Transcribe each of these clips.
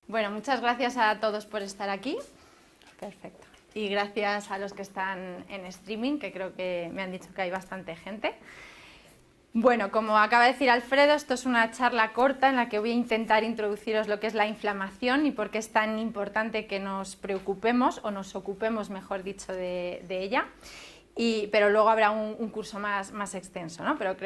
Bueno, muchas gracias a todos por estar aquí. Perfecto. Y gracias a los que están en streaming, que creo que me han dicho que hay bastante gente. Bueno, como acaba de decir Alfredo, esto es una charla corta en la que voy a intentar introduciros lo que es la inflamación y por qué es tan importante que nos preocupemos, o nos ocupemos, mejor dicho, de ella. Pero luego habrá un curso más extenso, ¿no? Pero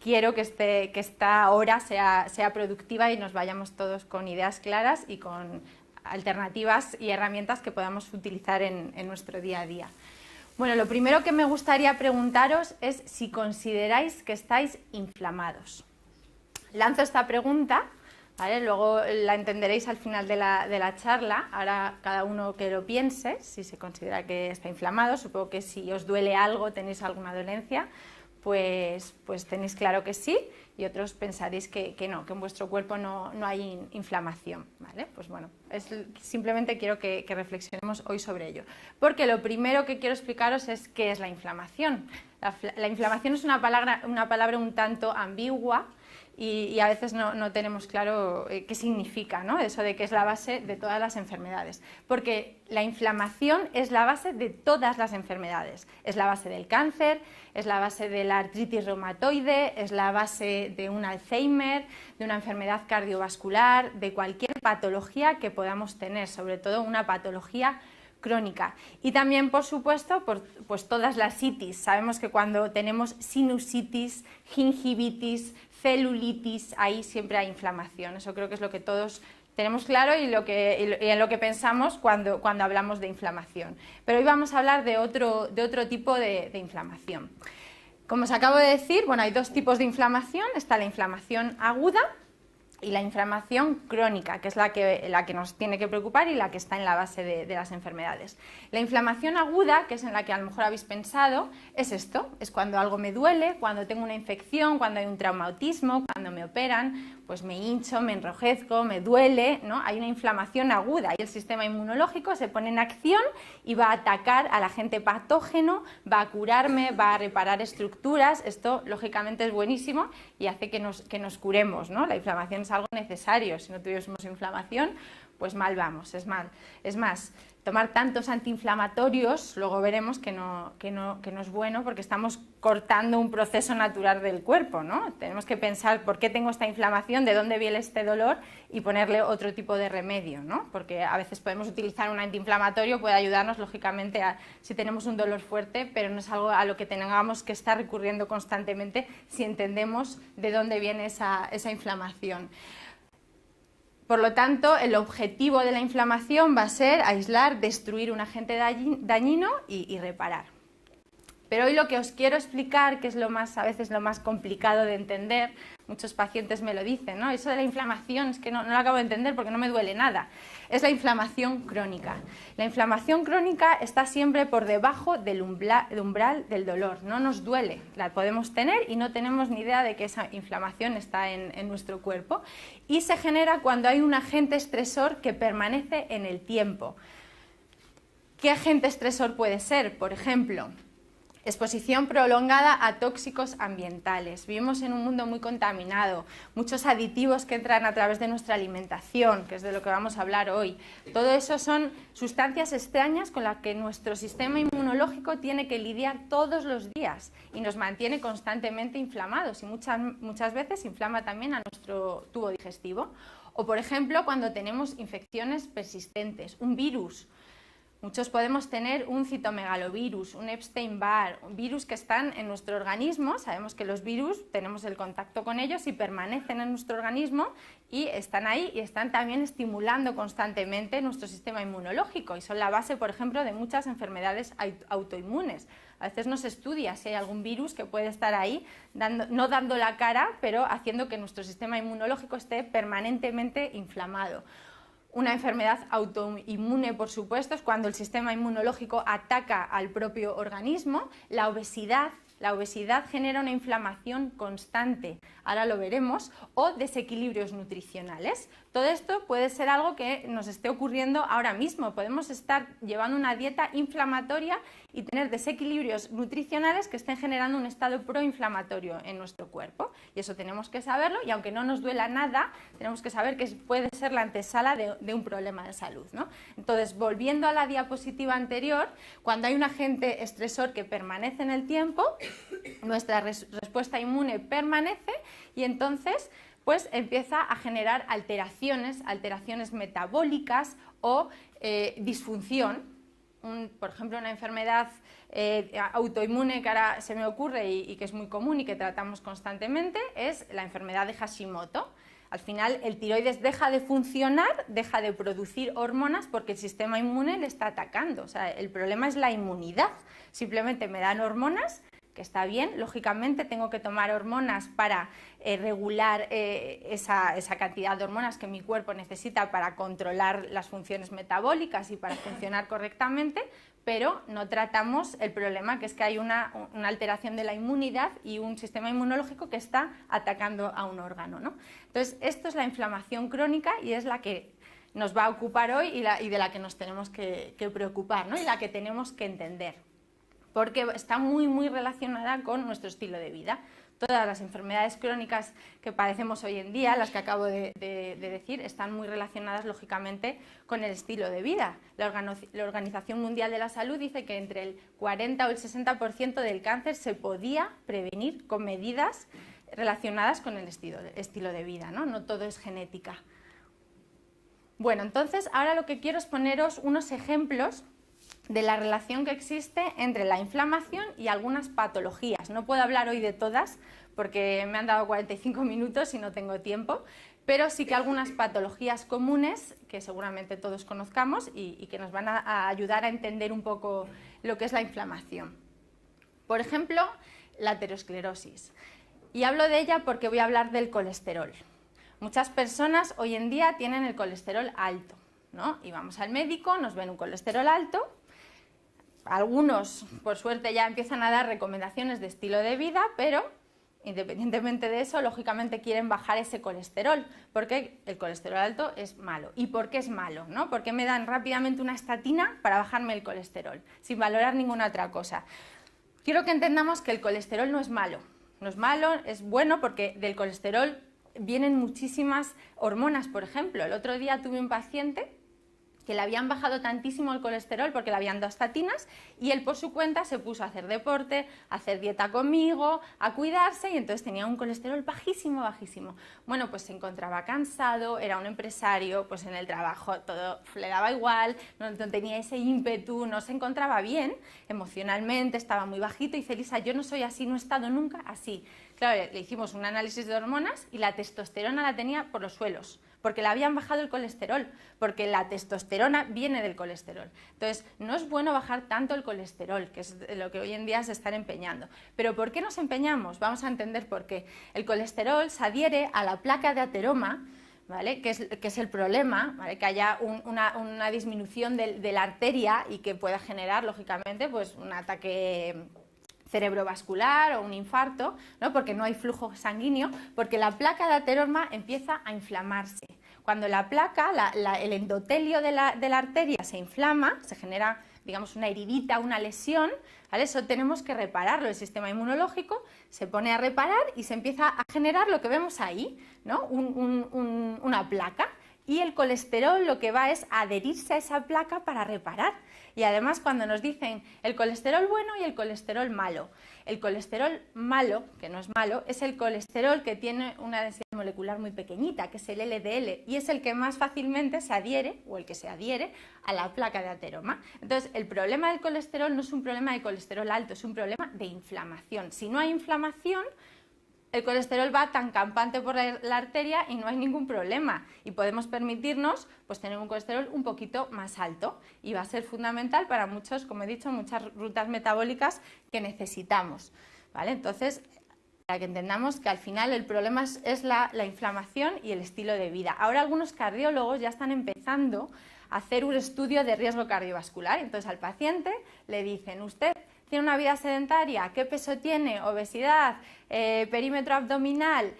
quiero que esta hora sea productiva y nos vayamos todos con ideas claras y con alternativas y herramientas que podamos utilizar en nuestro día a día. Bueno, lo primero que me gustaría preguntaros es si consideráis que estáis inflamados. Lanzo esta pregunta, ¿vale? Luego la entenderéis al final de la charla. Ahora cada uno que lo piense, si se considera que está inflamado. Supongo que si os duele algo, tenéis alguna dolencia, pues tenéis claro que sí, y otros pensaréis que no, que en vuestro cuerpo no hay inflamación, ¿vale? Pues bueno, simplemente quiero que reflexionemos hoy sobre ello, porque lo primero que quiero explicaros es qué es la inflamación. La inflamación es una palabra un tanto ambigua y a veces no tenemos claro qué significa, ¿no? Eso de que es la base de todas las enfermedades, porque la inflamación es la base de todas las enfermedades, es la base del cáncer, es la base de la artritis reumatoide, es la base de un Alzheimer, de una enfermedad cardiovascular, de cualquier patología que podamos tener, sobre todo una patología crónica. Y también, por supuesto, pues todas las itis. Sabemos que cuando tenemos sinusitis, gingivitis, celulitis, ahí siempre hay inflamación. Eso creo que es lo que todos tenemos claro y en lo que pensamos cuando hablamos de inflamación. Pero hoy vamos a hablar de otro tipo de inflamación. Como os acabo de decir, bueno, hay dos tipos de inflamación. Está la inflamación aguda y la inflamación crónica, que es la que nos tiene que preocupar y la que está en la base de las enfermedades. La inflamación aguda, que es en la que a lo mejor habéis pensado, es esto, es cuando algo me duele, cuando tengo una infección, cuando hay un traumatismo, cuando me operan, pues me hincho, me enrojezco, me duele, ¿no? Hay una inflamación aguda y el sistema inmunológico se pone en acción y va a atacar al agente patógeno, va a curarme, va a reparar estructuras. Esto lógicamente es buenísimo y hace que nos curemos, ¿no? La inflamación es algo necesario. Si no tuviésemos inflamación, pues mal vamos, es más, tomar tantos antiinflamatorios, luego veremos que no es bueno, porque estamos cortando un proceso natural del cuerpo, ¿no? Tenemos que pensar por qué tengo esta inflamación, de dónde viene este dolor y ponerle otro tipo de remedio, ¿no? Porque a veces podemos utilizar un antiinflamatorio, puede ayudarnos lógicamente si tenemos un dolor fuerte, pero no es algo a lo que tengamos que estar recurriendo constantemente si entendemos de dónde viene esa inflamación. Por lo tanto, el objetivo de la inflamación va a ser aislar, destruir un agente dañino y reparar. Pero hoy lo que os quiero explicar, que es a veces lo más complicado de entender, muchos pacientes me lo dicen, ¿no? Eso de la inflamación es que no lo acabo de entender porque no me duele nada. Es la inflamación crónica. La inflamación crónica está siempre por debajo del umbral del dolor. No nos duele, la podemos tener y no tenemos ni idea de que esa inflamación está en nuestro cuerpo. Y se genera cuando hay un agente estresor que permanece en el tiempo. ¿Qué agente estresor puede ser? Por ejemplo, exposición prolongada a tóxicos ambientales. Vivimos en un mundo muy contaminado, muchos aditivos que entran a través de nuestra alimentación, que es de lo que vamos a hablar hoy. Todo eso son sustancias extrañas con las que nuestro sistema inmunológico tiene que lidiar todos los días y nos mantiene constantemente inflamados y muchas veces inflama también a nuestro tubo digestivo. O, por ejemplo, cuando tenemos infecciones persistentes, un virus. Muchos podemos tener un citomegalovirus, un Epstein-Barr, virus que están en nuestro organismo. Sabemos que los virus tenemos el contacto con ellos y permanecen en nuestro organismo y están ahí y están también estimulando constantemente nuestro sistema inmunológico y son la base, por ejemplo, de muchas enfermedades autoinmunes. A veces no se estudia si hay algún virus que puede estar ahí, no dando la cara, pero haciendo que nuestro sistema inmunológico esté permanentemente inflamado. Una enfermedad autoinmune, por supuesto, es cuando el sistema inmunológico ataca al propio organismo. La obesidad genera una inflamación constante, ahora lo veremos, o desequilibrios nutricionales. Todo esto puede ser algo que nos esté ocurriendo ahora mismo. Podemos estar llevando una dieta inflamatoria y tener desequilibrios nutricionales que estén generando un estado proinflamatorio en nuestro cuerpo. Y eso tenemos que saberlo, y aunque no nos duela nada, tenemos que saber que puede ser la antesala de un problema de salud, ¿no? Entonces, volviendo a la diapositiva anterior, cuando hay un agente estresor que permanece en el tiempo, nuestra respuesta inmune permanece y entonces pues empieza a generar alteraciones metabólicas o disfunción. Por ejemplo, una enfermedad autoinmune que ahora se me ocurre y que es muy común y que tratamos constantemente es la enfermedad de Hashimoto. Al final el tiroides deja de funcionar, deja de producir hormonas porque el sistema inmune le está atacando. O sea, el problema es la inmunidad. Simplemente me dan hormonas, que está bien, lógicamente tengo que tomar hormonas para regular esa cantidad de hormonas que mi cuerpo necesita para controlar las funciones metabólicas y para funcionar correctamente, pero no tratamos el problema, que es que hay una alteración de la inmunidad y un sistema inmunológico que está atacando a un órgano, ¿no? Entonces, esto es la inflamación crónica y es la que nos va a ocupar hoy y de la que nos tenemos que preocupar, ¿no? Y la que tenemos que entender, porque está muy relacionada con nuestro estilo de vida. Todas las enfermedades crónicas que padecemos hoy en día, las que acabo de decir, están muy relacionadas lógicamente con el estilo de vida. La Organización Mundial de la Salud dice que entre el 40 o el 60% del cáncer se podía prevenir con medidas relacionadas con el estilo de vida, ¿no? No todo es genética. Bueno, entonces ahora lo que quiero es poneros unos ejemplos de la relación que existe entre la inflamación y algunas patologías. No puedo hablar hoy de todas porque me han dado 45 minutos y no tengo tiempo, pero sí que algunas patologías comunes que seguramente todos conozcamos y que nos van a ayudar a entender un poco lo que es la inflamación. Por ejemplo, la aterosclerosis. Y hablo de ella porque voy a hablar del colesterol. Muchas personas hoy en día tienen el colesterol alto, ¿no? Y vamos al médico, nos ven un colesterol alto. Algunos, por suerte, ya empiezan a dar recomendaciones de estilo de vida, pero independientemente de eso, lógicamente quieren bajar ese colesterol, porque el colesterol alto es malo. ¿Y por qué es malo, no? ¿Por qué me dan rápidamente una estatina para bajarme el colesterol, sin valorar ninguna otra cosa? Quiero que entendamos que el colesterol no es malo. No es malo, es bueno, porque del colesterol vienen muchísimas hormonas. Por ejemplo, el otro día tuve un paciente que le habían bajado tantísimo el colesterol porque le habían dado estatinas y él por su cuenta se puso a hacer deporte, a hacer dieta conmigo, a cuidarse, y entonces tenía un colesterol bajísimo. Bueno, pues se encontraba cansado, era un empresario, pues en el trabajo todo le daba igual, no tenía ese ímpetu, no se encontraba bien emocionalmente, estaba muy bajito y dice: Elisa, yo no soy así, no he estado nunca así. Claro, le hicimos un análisis de hormonas y la testosterona la tenía por los suelos, porque le habían bajado el colesterol, porque la testosterona viene del colesterol. Entonces, no es bueno bajar tanto el colesterol, que es lo que hoy en día se están empeñando. ¿Pero por qué nos empeñamos? Vamos a entender por qué. El colesterol se adhiere a la placa de ateroma, ¿vale? que es el problema, ¿vale? Que haya una disminución de la arteria y que pueda generar, lógicamente, pues, un ataque cerebrovascular o un infarto, ¿no? Porque no hay flujo sanguíneo, porque la placa de ateroma empieza a inflamarse. Cuando la placa, el endotelio de la arteria se inflama, se genera, digamos, una heridita, una lesión, ¿vale? Eso tenemos que repararlo. El sistema inmunológico se pone a reparar y se empieza a generar lo que vemos ahí, ¿no? Una placa. Y el colesterol lo que va es adherirse a esa placa para reparar. Y además, cuando nos dicen el colesterol bueno y el colesterol malo, el colesterol malo, que no es malo, es el colesterol que tiene una densidad molecular muy pequeñita, que es el LDL, y es el que más fácilmente se adhiere, o el que se adhiere, a la placa de ateroma. Entonces, el problema del colesterol no es un problema de colesterol alto, es un problema de inflamación. Si no hay inflamación, el colesterol va tan campante por la arteria y no hay ningún problema, y podemos permitirnos, pues, tener un colesterol un poquito más alto, y va a ser fundamental para muchos, como he dicho, muchas rutas metabólicas que necesitamos, ¿vale? Entonces, para que entendamos que al final el problema es la inflamación y el estilo de vida. Ahora algunos cardiólogos ya están empezando a hacer un estudio de riesgo cardiovascular. Entonces, al paciente le dicen: usted tiene una vida sedentaria, ¿qué peso tiene? Obesidad, perímetro abdominal,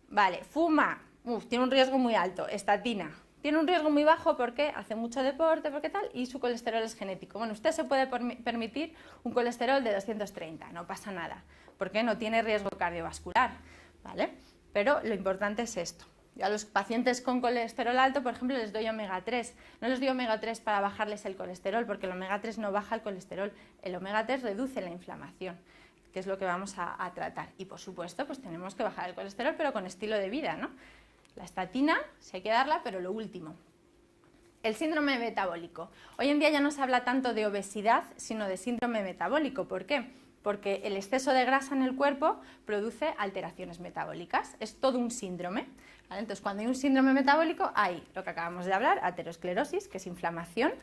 vale, fuma, tiene un riesgo muy alto, estatina, tiene un riesgo muy bajo porque hace mucho deporte, porque tal, y su colesterol es genético. Bueno, usted se puede permitir un colesterol de 230, no pasa nada, porque no tiene riesgo cardiovascular, ¿vale? Pero lo importante es esto. Yo a los pacientes con colesterol alto, por ejemplo, les doy omega 3. No les doy omega 3 para bajarles el colesterol, porque el omega 3 no baja el colesterol. El omega 3 reduce la inflamación, que es lo que vamos a tratar. Y, por supuesto, pues tenemos que bajar el colesterol, pero con estilo de vida, ¿no? La estatina, sí hay que darla, pero lo último. El síndrome metabólico. Hoy en día ya no se habla tanto de obesidad, sino de síndrome metabólico. ¿Por qué? Porque el exceso de grasa en el cuerpo produce alteraciones metabólicas. Es todo un síndrome, ¿vale? Entonces, cuando hay un síndrome metabólico, hay lo que acabamos de hablar, aterosclerosis, que es inflamación.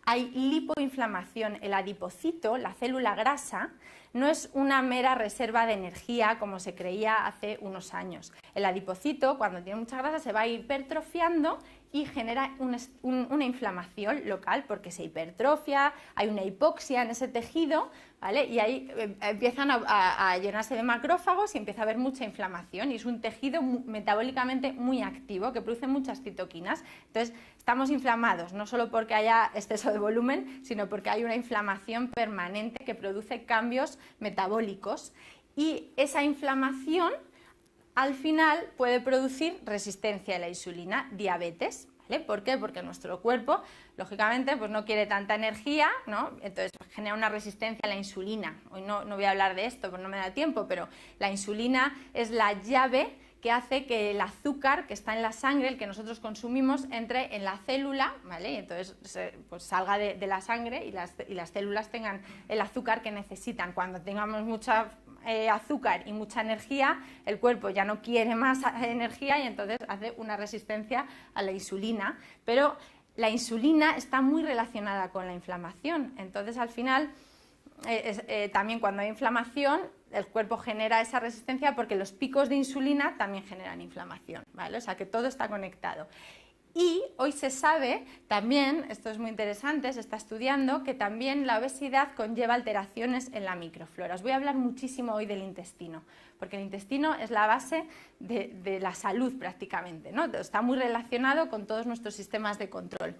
Hay lipoinflamación. El adipocito, la célula grasa, no es una mera reserva de energía como se creía hace unos años. El adipocito, cuando tiene mucha grasa, se va hipertrofiando y genera una inflamación local porque se hipertrofia, hay una hipoxia en ese tejido, ¿vale? Y ahí empiezan a llenarse de macrófagos y empieza a haber mucha inflamación y es un tejido metabólicamente muy activo que produce muchas citoquinas. Entonces, estamos inflamados no solo porque haya exceso de volumen, sino porque hay una inflamación permanente que produce cambios metabólicos y esa inflamación al final puede producir resistencia a la insulina, diabetes, ¿vale? ¿Por qué? Porque nuestro cuerpo, lógicamente, pues no quiere tanta energía, ¿no? Entonces genera una resistencia a la insulina. Hoy no voy a hablar de esto, porque no me da tiempo, pero la insulina es la llave que hace que el azúcar que está en la sangre, el que nosotros consumimos, entre en la célula, ¿vale? Y entonces pues salga de la sangre y las células tengan el azúcar que necesitan. Cuando tengamos mucha azúcar y mucha energía, el cuerpo ya no quiere más energía y entonces hace una resistencia a la insulina, pero la insulina está muy relacionada con la inflamación, entonces al final también cuando hay inflamación el cuerpo genera esa resistencia porque los picos de insulina también generan inflamación, ¿vale? O sea que todo está conectado. Y hoy se sabe también, esto es muy interesante, se está estudiando, que también la obesidad conlleva alteraciones en la microflora. Os voy a hablar muchísimo hoy del intestino, porque el intestino es la base de la salud prácticamente, ¿no? Está muy relacionado con todos nuestros sistemas de control.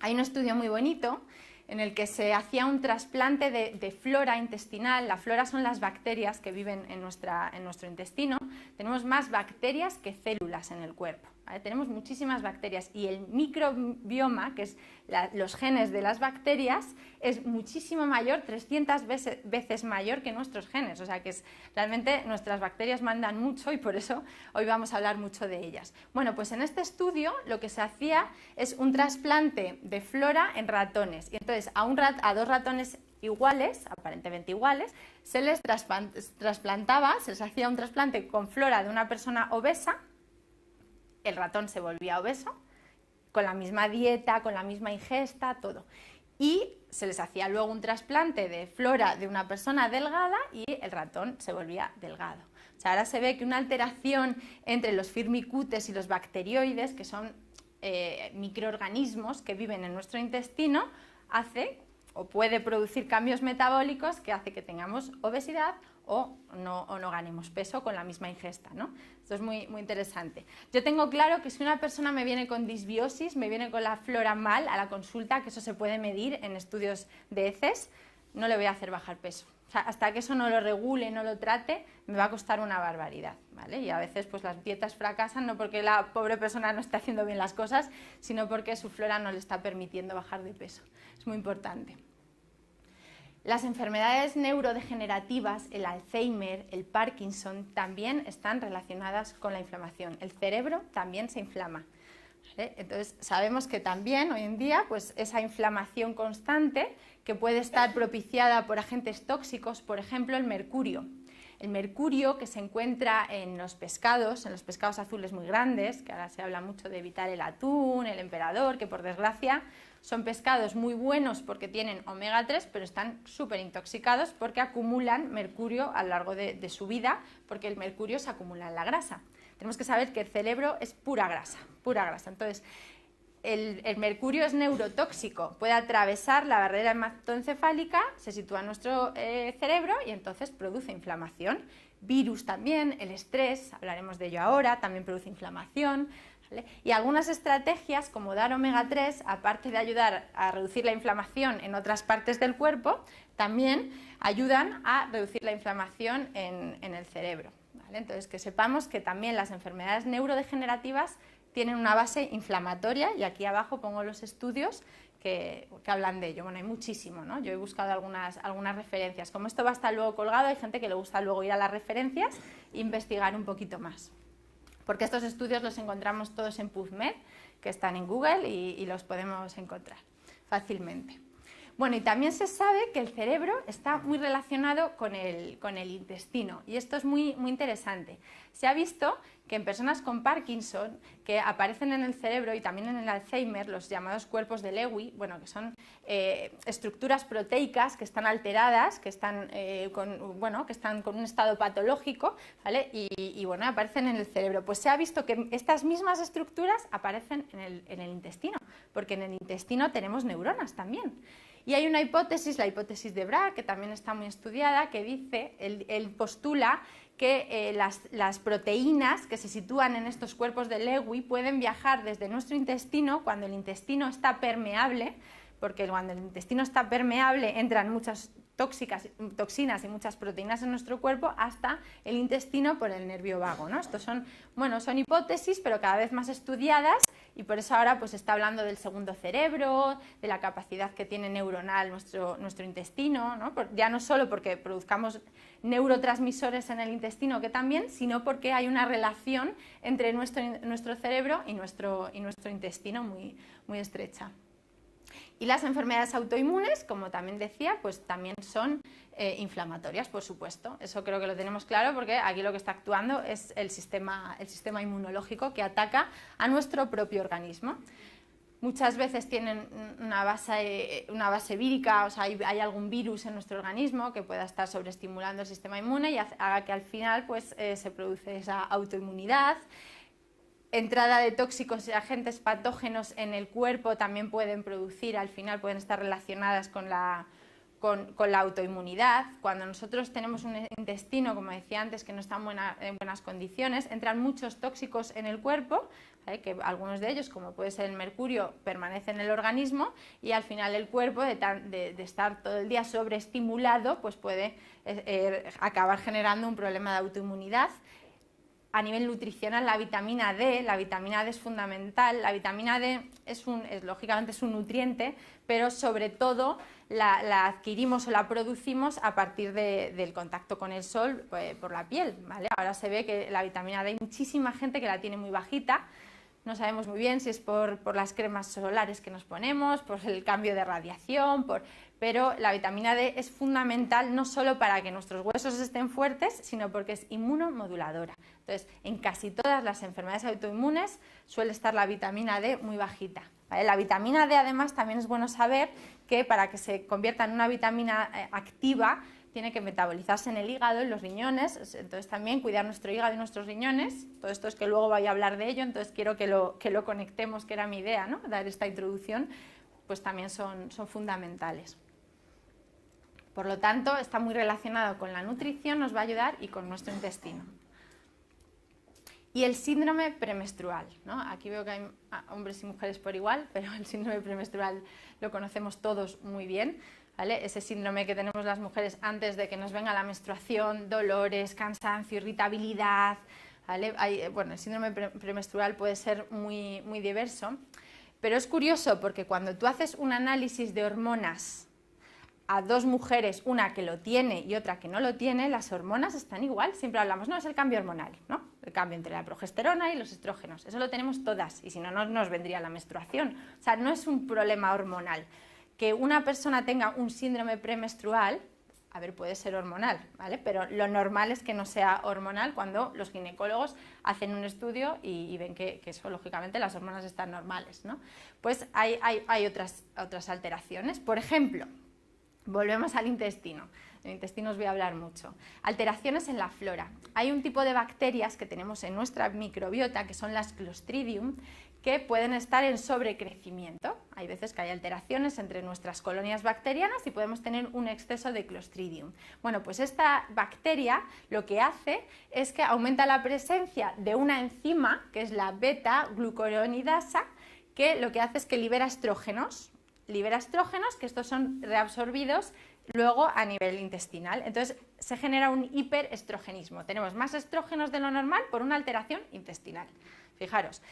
Hay un estudio muy bonito en el que se hacía un trasplante de flora intestinal. La flora son las bacterias que viven en nuestro intestino. Tenemos más bacterias que células en el cuerpo, ¿vale? Tenemos muchísimas bacterias y el microbioma, que es los genes de las bacterias, es muchísimo mayor, 300 veces mayor que nuestros genes. O sea que realmente nuestras bacterias mandan mucho y por eso hoy vamos a hablar mucho de ellas. Bueno, pues en este estudio lo que se hacía es un trasplante de flora en ratones. Y entonces a dos ratones iguales, aparentemente iguales, se les trasplantaba, se les hacía un trasplante con flora de una persona obesa, el ratón se volvía obeso, con la misma dieta, con la misma ingesta, todo. Y se les hacía luego un trasplante de flora de una persona delgada y el ratón se volvía delgado. O sea, ahora se ve que una alteración entre los firmicutes y los bacterioides, que son microorganismos que viven en nuestro intestino, hace o puede producir cambios metabólicos que hace que tengamos obesidad o no ganemos peso con la misma ingesta, ¿no? Esto es muy, muy interesante. Yo tengo claro que si una persona me viene con disbiosis, me viene con la flora mal a la consulta, que eso se puede medir en estudios de heces, no le voy a hacer bajar peso. O sea, hasta que eso no lo regule, no lo trate, me va a costar una barbaridad, ¿vale? Y a veces pues las dietas fracasan no porque la pobre persona no esté haciendo bien las cosas, sino porque su flora no le está permitiendo bajar de peso. Es muy importante. Las enfermedades neurodegenerativas, el Alzheimer, el Parkinson, también están relacionadas con la inflamación. El cerebro también se inflama, ¿vale? Entonces, sabemos que también hoy en día pues, esa inflamación constante que puede estar propiciada por agentes tóxicos, por ejemplo, el mercurio. El mercurio que se encuentra en los pescados azules muy grandes, que ahora se habla mucho de evitar el atún, el emperador, que por desgracia son pescados muy buenos porque tienen omega 3, pero están súper intoxicados porque acumulan mercurio a lo largo de su vida, porque el mercurio se acumula en la grasa. Tenemos que saber que el cerebro es pura grasa, pura grasa. Entonces, el mercurio es neurotóxico, puede atravesar la barrera hematoencefálica, se sitúa en nuestro cerebro y entonces produce inflamación. Virus también, el estrés, hablaremos de ello ahora, también produce inflamación. ¿vale? Y algunas estrategias, como dar omega 3, aparte de ayudar a reducir la inflamación en otras partes del cuerpo, también ayudan a reducir la inflamación en el cerebro, ¿vale? Entonces, que sepamos que también las enfermedades neurodegenerativas tienen una base inflamatoria, y aquí abajo pongo los estudios que hablan de ello. Bueno, hay muchísimo, ¿no? Yo he buscado algunas referencias. Como esto va a estar luego colgado, hay gente que le gusta luego ir a las referencias e investigar un poquito más. Porque estos estudios los encontramos todos en PubMed, que están en Google, y los podemos encontrar fácilmente. Bueno, y también se sabe que el cerebro está muy relacionado con el intestino, y esto es muy interesante. Se ha visto que en personas con Parkinson, que aparecen en el cerebro y también en el Alzheimer, los llamados cuerpos de Lewy, bueno, que son estructuras proteicas que están alteradas, que están con un estado patológico, ¿vale? Y bueno, aparecen en el cerebro. Pues se ha visto que estas mismas estructuras aparecen en el intestino, porque en el intestino tenemos neuronas también. Y hay una hipótesis, la hipótesis de Braak, que también está muy estudiada, que dice, él postula que las proteínas que se sitúan en estos cuerpos de Lewy pueden viajar desde nuestro intestino cuando el intestino está permeable, porque cuando el intestino está permeable entran muchas toxinas y muchas proteínas en nuestro cuerpo hasta el intestino por el nervio vago, ¿no? Estos son hipótesis, pero cada vez más estudiadas, y por eso ahora pues se está hablando del segundo cerebro, de la capacidad que tiene neuronal nuestro intestino, ¿no? Ya no solo porque produzcamos neurotransmisores en el intestino, que también, sino porque hay una relación entre nuestro cerebro y nuestro intestino muy estrecha. Y las enfermedades autoinmunes, como también decía, pues también son inflamatorias, por supuesto. Eso creo que lo tenemos claro, porque aquí lo que está actuando es el sistema inmunológico, que ataca a nuestro propio organismo. Muchas veces tienen una base vírica, o sea, hay algún virus en nuestro organismo que pueda estar sobreestimulando el sistema inmune y haga que al final pues, se produce esa autoinmunidad. Entrada de tóxicos y agentes patógenos en el cuerpo también pueden estar relacionadas con la autoinmunidad. Cuando nosotros tenemos un intestino, como decía antes, que no está en buenas condiciones, entran muchos tóxicos en el cuerpo, ¿vale? Que algunos de ellos, como puede ser el mercurio, permanecen en el organismo, y al final el cuerpo, de estar todo el día sobreestimulado, pues puede acabar generando un problema de autoinmunidad. A nivel nutricional, la vitamina D es fundamental. La vitamina D lógicamente es un nutriente, pero sobre todo la adquirimos o la producimos a partir del contacto con el sol, por la piel, ¿vale? Ahora se ve que la vitamina D hay muchísima gente que la tiene muy bajita. No sabemos muy bien si es por las cremas solares que nos ponemos, por el cambio de radiación, pero la vitamina D es fundamental no solo para que nuestros huesos estén fuertes, sino porque es inmunomoduladora. Entonces, en casi todas las enfermedades autoinmunes suele estar la vitamina D muy bajita, ¿vale? La vitamina D, además, también es bueno saber que para que se convierta en una vitamina activa, tiene que metabolizarse en el hígado, en los riñones. Entonces también cuidar nuestro hígado y nuestros riñones. Todo esto es que luego voy a hablar de ello, entonces quiero que lo conectemos, que era mi idea, ¿no? Dar esta introducción, pues también son fundamentales. Por lo tanto, está muy relacionado con la nutrición, nos va a ayudar, y con nuestro intestino. Y el síndrome premenstrual, ¿no? Aquí veo que hay hombres y mujeres por igual, pero el síndrome premenstrual lo conocemos todos muy bien, ¿vale? Ese síndrome que tenemos las mujeres antes de que nos venga la menstruación, dolores, cansancio, irritabilidad, ¿vale? El síndrome premenstrual puede ser muy diverso, pero es curioso porque cuando tú haces un análisis de hormonas a dos mujeres, una que lo tiene y otra que no lo tiene, las hormonas están igual. Siempre hablamos, no, es el cambio hormonal, ¿no? El cambio entre la progesterona y los estrógenos. Eso lo tenemos todas, y si no, no nos vendría la menstruación. O sea, no es un problema hormonal. Que una persona tenga un síndrome premenstrual, puede ser hormonal, ¿vale? Pero lo normal es que no sea hormonal cuando los ginecólogos hacen un estudio y ven que eso, lógicamente, las hormonas están normales, ¿no? Pues hay otras alteraciones. Por ejemplo, volvemos al intestino. El intestino os voy a hablar mucho. Alteraciones en la flora. Hay un tipo de bacterias que tenemos en nuestra microbiota, que son las Clostridium, que pueden estar en sobrecrecimiento. hay veces que hay alteraciones entre nuestras colonias bacterianas y podemos tener un exceso de Clostridium. Bueno, pues esta bacteria lo que hace es que aumenta la presencia de una enzima, que es la beta-glucuronidasa, que lo que hace es que libera estrógenos, que estos son reabsorbidos luego a nivel intestinal. Entonces se genera un hiperestrogenismo. Tenemos más estrógenos de lo normal por una alteración intestinal. Fijaros.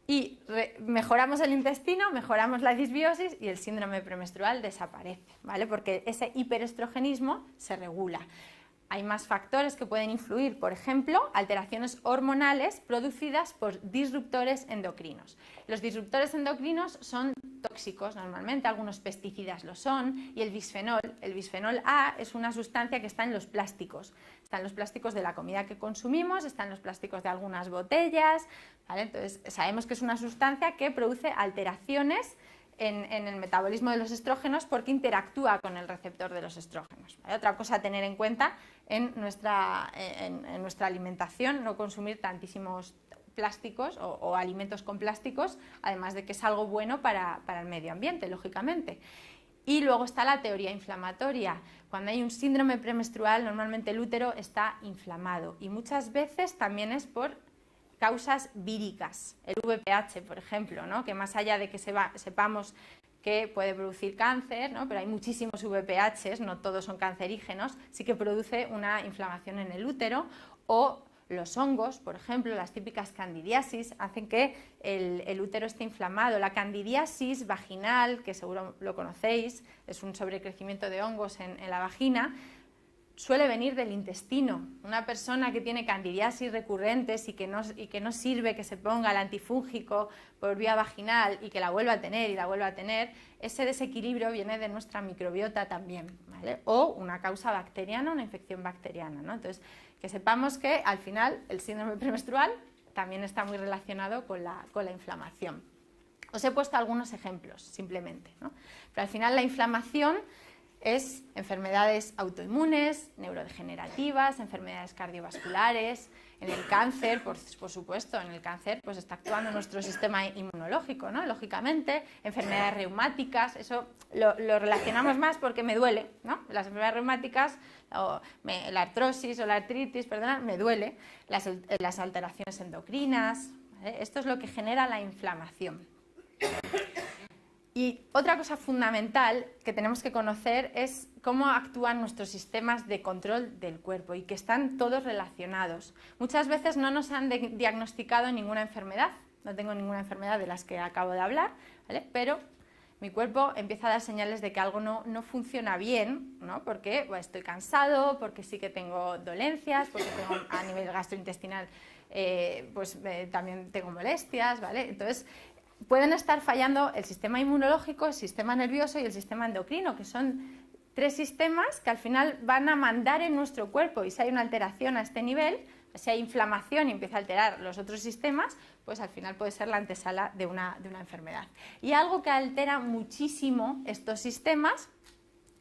Y mejoramos el intestino, mejoramos la disbiosis y el síndrome premenstrual desaparece, ¿vale? Porque ese hiperestrogenismo se regula. Hay más factores que pueden influir, por ejemplo, alteraciones hormonales producidas por disruptores endocrinos. Los disruptores endocrinos son tóxicos normalmente, algunos pesticidas lo son, y el bisfenol A es una sustancia que está en los plásticos. Está en los plásticos de la comida que consumimos, está en los plásticos de algunas botellas, ¿vale? Entonces sabemos que es una sustancia que produce alteraciones en el metabolismo de los estrógenos porque interactúa con el receptor de los estrógenos, ¿vale? Otra cosa a tener en cuenta en nuestra alimentación, no consumir tantísimos plásticos o alimentos con plásticos, además de que es algo bueno para el medio ambiente, lógicamente. Y luego está la teoría inflamatoria. Cuando hay un síndrome premenstrual, normalmente el útero está inflamado y muchas veces también es por causas víricas, el VPH, por ejemplo, ¿no? Que más allá de que sepamos que puede producir cáncer, ¿no? Pero hay muchísimos VPHs, no todos son cancerígenos, sí que produce una inflamación en el útero, o los hongos, por ejemplo, las típicas candidiasis, hacen que el útero esté inflamado. La candidiasis vaginal, que seguro lo conocéis, es un sobrecrecimiento de hongos en la vagina, suele venir del intestino. Una persona que tiene candidiasis recurrentes y que no sirve que se ponga el antifúngico por vía vaginal y que la vuelva a tener y la vuelva a tener, ese desequilibrio viene de nuestra microbiota también, ¿vale? O una causa bacteriana, una infección bacteriana, ¿no? Entonces, que sepamos que al final el síndrome premenstrual también está muy relacionado con la inflamación. Os he puesto algunos ejemplos, simplemente, ¿no? Pero al final la inflamación es enfermedades autoinmunes, neurodegenerativas, enfermedades cardiovasculares, en el cáncer, por supuesto, en el cáncer pues está actuando nuestro sistema inmunológico, ¿no? Lógicamente, enfermedades reumáticas, eso lo relacionamos más porque me duele, ¿no? Las enfermedades reumáticas, la artrosis o la artritis, perdona, me duele, las alteraciones endocrinas, ¿vale? Esto es lo que genera la inflamación. Y otra cosa fundamental que tenemos que conocer es cómo actúan nuestros sistemas de control del cuerpo y que están todos relacionados. Muchas veces no nos han diagnosticado ninguna enfermedad, no tengo ninguna enfermedad de las que acabo de hablar, ¿vale? Pero mi cuerpo empieza a dar señales de que algo no funciona bien, ¿no? Porque estoy cansado, porque sí que tengo dolencias, porque tengo a nivel gastrointestinal también tengo molestias, ¿vale? Entonces, pueden estar fallando el sistema inmunológico, el sistema nervioso y el sistema endocrino, que son tres sistemas que al final van a mandar en nuestro cuerpo, y si hay una alteración a este nivel, si hay inflamación y empieza a alterar los otros sistemas, pues al final puede ser la antesala de una enfermedad. Y algo que altera muchísimo estos sistemas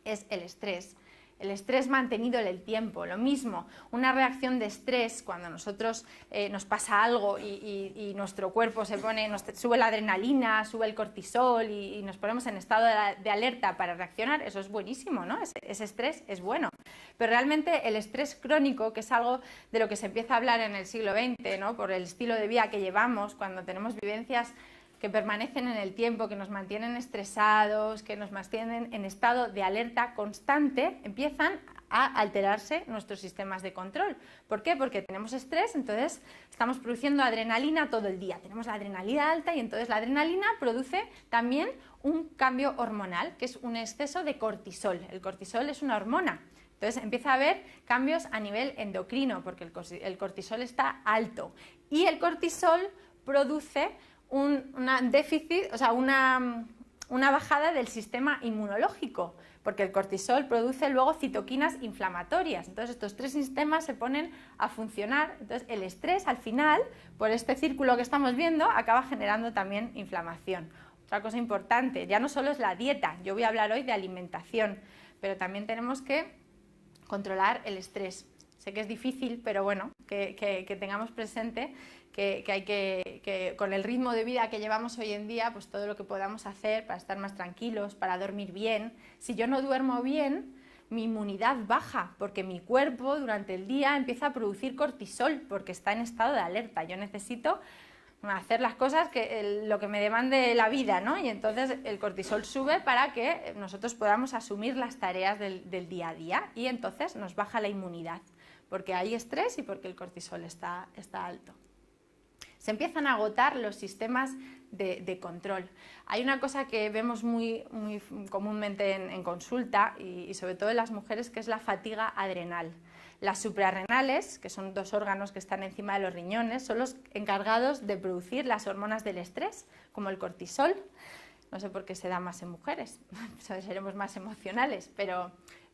es el estrés. El estrés mantenido en el tiempo, lo mismo, una reacción de estrés cuando nosotros nos pasa algo y nuestro cuerpo sube la adrenalina, sube el cortisol y nos ponemos en estado de alerta para reaccionar, eso es buenísimo, ¿no? Ese estrés es bueno. Pero realmente el estrés crónico, que es algo de lo que se empieza a hablar en el siglo XX, ¿no? Por el estilo de vida que llevamos, cuando tenemos vivencias que permanecen en el tiempo, que nos mantienen estresados, que nos mantienen en estado de alerta constante, empiezan a alterarse nuestros sistemas de control. ¿Por qué? Porque tenemos estrés, entonces estamos produciendo adrenalina todo el día. Tenemos la adrenalina alta y entonces la adrenalina produce también un cambio hormonal, que es un exceso de cortisol. El cortisol es una hormona. Entonces empieza a haber cambios a nivel endocrino, porque el cortisol está alto. Y el cortisol produce una bajada del sistema inmunológico, porque el cortisol produce luego citoquinas inflamatorias. Entonces estos tres sistemas se ponen a funcionar. Entonces el estrés al final, por este círculo que estamos viendo, acaba generando también inflamación. Otra cosa importante, ya no solo es la dieta, yo voy a hablar hoy de alimentación, pero también tenemos que controlar el estrés. Sé que es difícil, pero bueno, que tengamos presente que con el ritmo de vida que llevamos hoy en día, pues todo lo que podamos hacer para estar más tranquilos, para dormir bien. Si yo no duermo bien, mi inmunidad baja, porque mi cuerpo durante el día empieza a producir cortisol, porque está en estado de alerta. Yo necesito hacer las cosas lo que me demande la vida, ¿no? Y entonces el cortisol sube para que nosotros podamos asumir las tareas del día a día, y entonces nos baja la inmunidad, porque hay estrés y porque el cortisol está alto. Se empiezan a agotar los sistemas de control. Hay una cosa que vemos muy comúnmente en consulta y sobre todo en las mujeres, que es la fatiga adrenal. Las suprarrenales, que son dos órganos que están encima de los riñones, son los encargados de producir las hormonas del estrés, como el cortisol. No sé por qué se da más en mujeres, seremos más emocionales, pero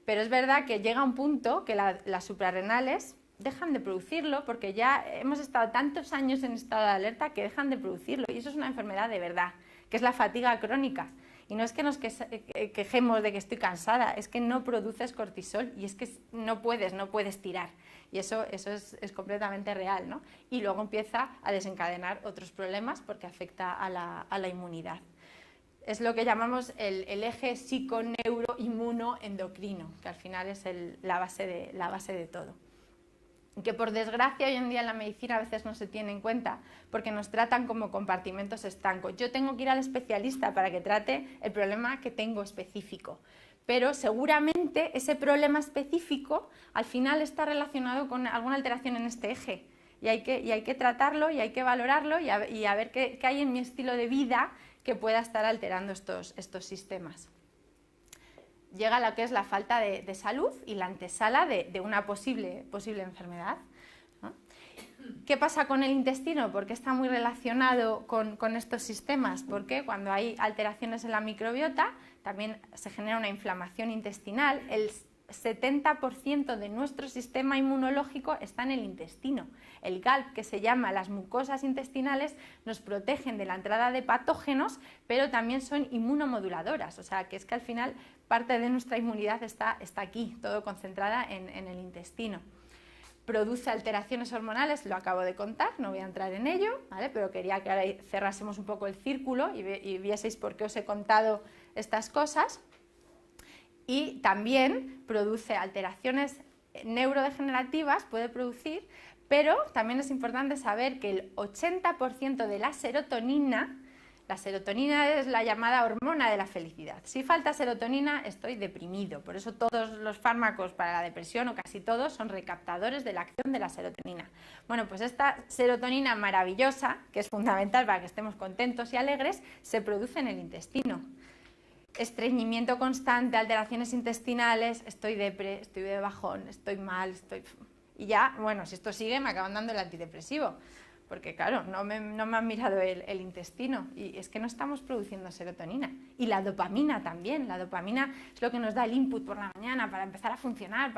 es verdad que llega un punto que las suprarrenales dejan de producirlo, porque ya hemos estado tantos años en estado de alerta que dejan de producirlo, y eso es una enfermedad de verdad, que es la fatiga crónica. Y no es que nos quejemos de que estoy cansada, es que no produces cortisol y es que no puedes tirar. Y eso es completamente real, ¿no? Y luego empieza a desencadenar otros problemas porque afecta a la inmunidad. Es lo que llamamos el eje psico-neuro-inmuno-endocrino, que al final es la base de todo. Que por desgracia hoy en día en la medicina a veces no se tiene en cuenta, porque nos tratan como compartimentos estancos. Yo tengo que ir al especialista para que trate el problema que tengo específico, pero seguramente ese problema específico al final está relacionado con alguna alteración en este eje, y hay que tratarlo y hay que valorarlo y a ver qué hay en mi estilo de vida que pueda estar alterando estos sistemas. Llega lo que es la falta de salud y la antesala de una posible enfermedad, ¿no? ¿Qué pasa con el intestino? Porque está muy relacionado con estos sistemas, porque cuando hay alteraciones en la microbiota también se genera una inflamación intestinal. El 70% de nuestro sistema inmunológico está en el intestino. El GALP, que se llama las mucosas intestinales, nos protegen de la entrada de patógenos, pero también son inmunomoduladoras, o sea que es que al final parte de nuestra inmunidad está aquí, todo concentrada en el intestino. Produce alteraciones hormonales, lo acabo de contar, no voy a entrar en ello, ¿vale? Pero quería que ahora cerrásemos un poco el círculo y vieseis por qué os he contado estas cosas. Y también produce alteraciones neurodegenerativas, puede producir, pero también es importante saber que el 80% de la serotonina es la llamada hormona de la felicidad. Si falta serotonina, estoy deprimido. Por eso todos los fármacos para la depresión, o casi todos, son recaptadores de la acción de la serotonina. Bueno, pues esta serotonina maravillosa, que es fundamental para que estemos contentos y alegres, se produce en el intestino. Estreñimiento constante, alteraciones intestinales, estoy de bajón, estoy mal, y ya, bueno, si esto sigue me acaban dando el antidepresivo, porque claro, no me han mirado el intestino, y es que no estamos produciendo serotonina. Y la dopamina también, la dopamina es lo que nos da el input por la mañana para empezar a funcionar,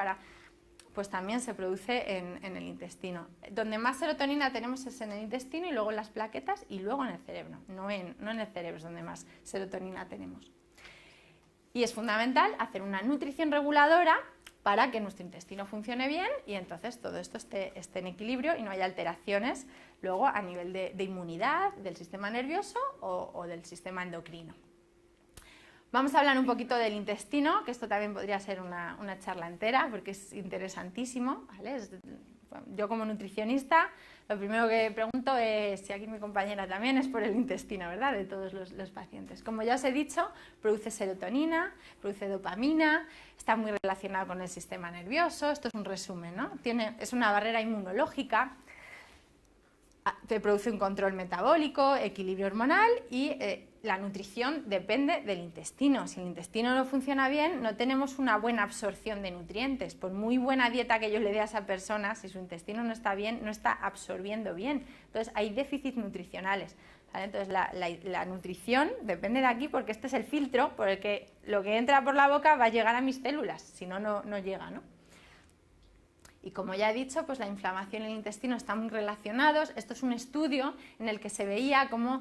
pues también se produce en el intestino. Donde más serotonina tenemos es en el intestino, y luego en las plaquetas, y luego en el cerebro, no en el cerebro es donde más serotonina tenemos. Y es fundamental hacer una nutrición reguladora para que nuestro intestino funcione bien y entonces todo esto esté en equilibrio y no haya alteraciones luego a nivel de inmunidad, del sistema nervioso o del sistema endocrino. Vamos a hablar un poquito del intestino, que esto también podría ser una charla entera porque es interesantísimo, ¿vale? Yo como nutricionista lo primero que pregunto es, si aquí mi compañera también, es por el intestino, ¿verdad?, de todos los pacientes. Como ya os he dicho, produce serotonina, produce dopamina, está muy relacionado con el sistema nervioso, esto es un resumen, ¿no? Es una barrera inmunológica, te produce un control metabólico, equilibrio hormonal y la nutrición depende del intestino. Si el intestino no funciona bien, no tenemos una buena absorción de nutrientes. Por muy buena dieta que yo le dé a esa persona, si su intestino no está bien, no está absorbiendo bien. Entonces hay déficits nutricionales, ¿vale? Entonces la nutrición depende de aquí porque este es el filtro por el que lo que entra por la boca va a llegar a mis células, si no, no llega, ¿no? Y como ya he dicho, pues la inflamación y el intestino están muy relacionados. Esto es un estudio en el que se veía cómo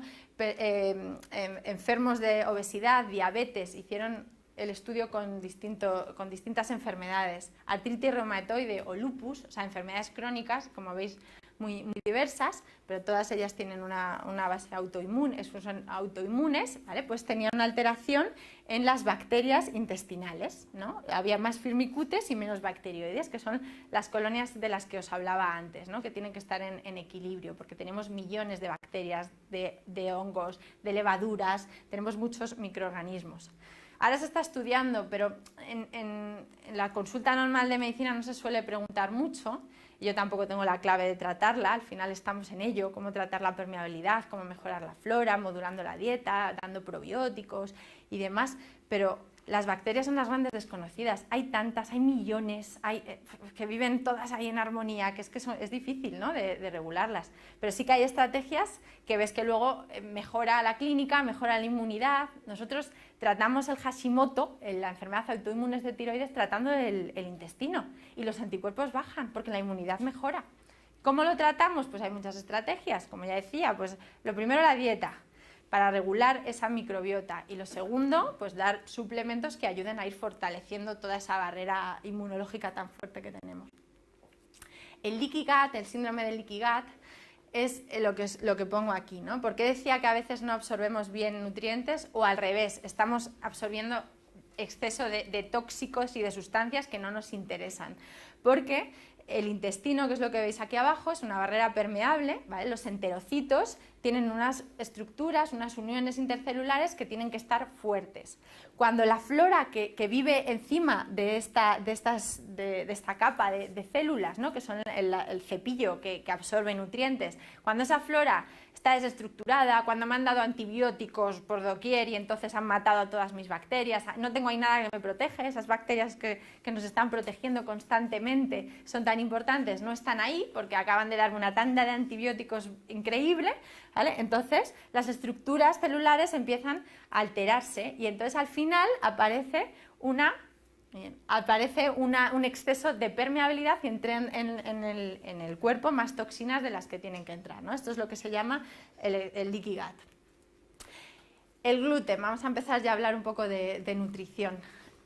enfermos de obesidad, diabetes, hicieron el estudio con distintas enfermedades, artritis reumatoide o lupus, o sea, enfermedades crónicas, como veis, muy diversas, pero todas ellas tienen una base autoinmune, son autoinmunes, ¿vale? Pues tenían una alteración en las bacterias intestinales, ¿no? Había más firmicutes y menos bacterioides, que son las colonias de las que os hablaba antes, ¿no? Que tienen que estar en equilibrio, porque tenemos millones de bacterias, de hongos, de levaduras, tenemos muchos microorganismos. Ahora se está estudiando, pero en la consulta normal de medicina no se suele preguntar mucho. Yo tampoco tengo la clave de tratarla, al final estamos en ello, cómo tratar la permeabilidad, cómo mejorar la flora, modulando la dieta, dando probióticos y demás, pero las bacterias son las grandes desconocidas, hay tantas, hay millones, que viven todas ahí en armonía, que es difícil, ¿no?, de regularlas, pero sí que hay estrategias que ves que luego mejora la clínica, mejora la inmunidad. Nosotros tratamos el Hashimoto, la enfermedad autoinmune de tiroides, tratando el intestino y los anticuerpos bajan porque la inmunidad mejora. ¿Cómo lo tratamos? Pues hay muchas estrategias, como ya decía, pues lo primero la dieta, para regular esa microbiota, y lo segundo, pues dar suplementos que ayuden a ir fortaleciendo toda esa barrera inmunológica tan fuerte que tenemos. El leaky gut, el síndrome del leaky gut, es lo que pongo aquí, ¿no? Porque decía que a veces no absorbemos bien nutrientes, o al revés, estamos absorbiendo exceso de tóxicos y de sustancias que no nos interesan, porque el intestino, que es lo que veis aquí abajo, es una barrera permeable, ¿vale? Los enterocitos tienen unas estructuras, unas uniones intercelulares que tienen que estar fuertes. Cuando la flora que vive encima de esta capa de células, ¿no?, que son el cepillo que absorbe nutrientes, cuando esa flora está desestructurada, cuando me han dado antibióticos por doquier y entonces han matado a todas mis bacterias, no tengo ahí nada que me protege, esas bacterias que nos están protegiendo constantemente son tan importantes, no están ahí porque acaban de darme una tanda de antibióticos increíble, ¿vale? Entonces las estructuras celulares empiezan a alterarse y entonces al final aparece un exceso de permeabilidad y entran en el cuerpo más toxinas de las que tienen que entrar, ¿no? Esto es lo que se llama el leaky gut. El gluten, vamos a empezar ya a hablar un poco de nutrición.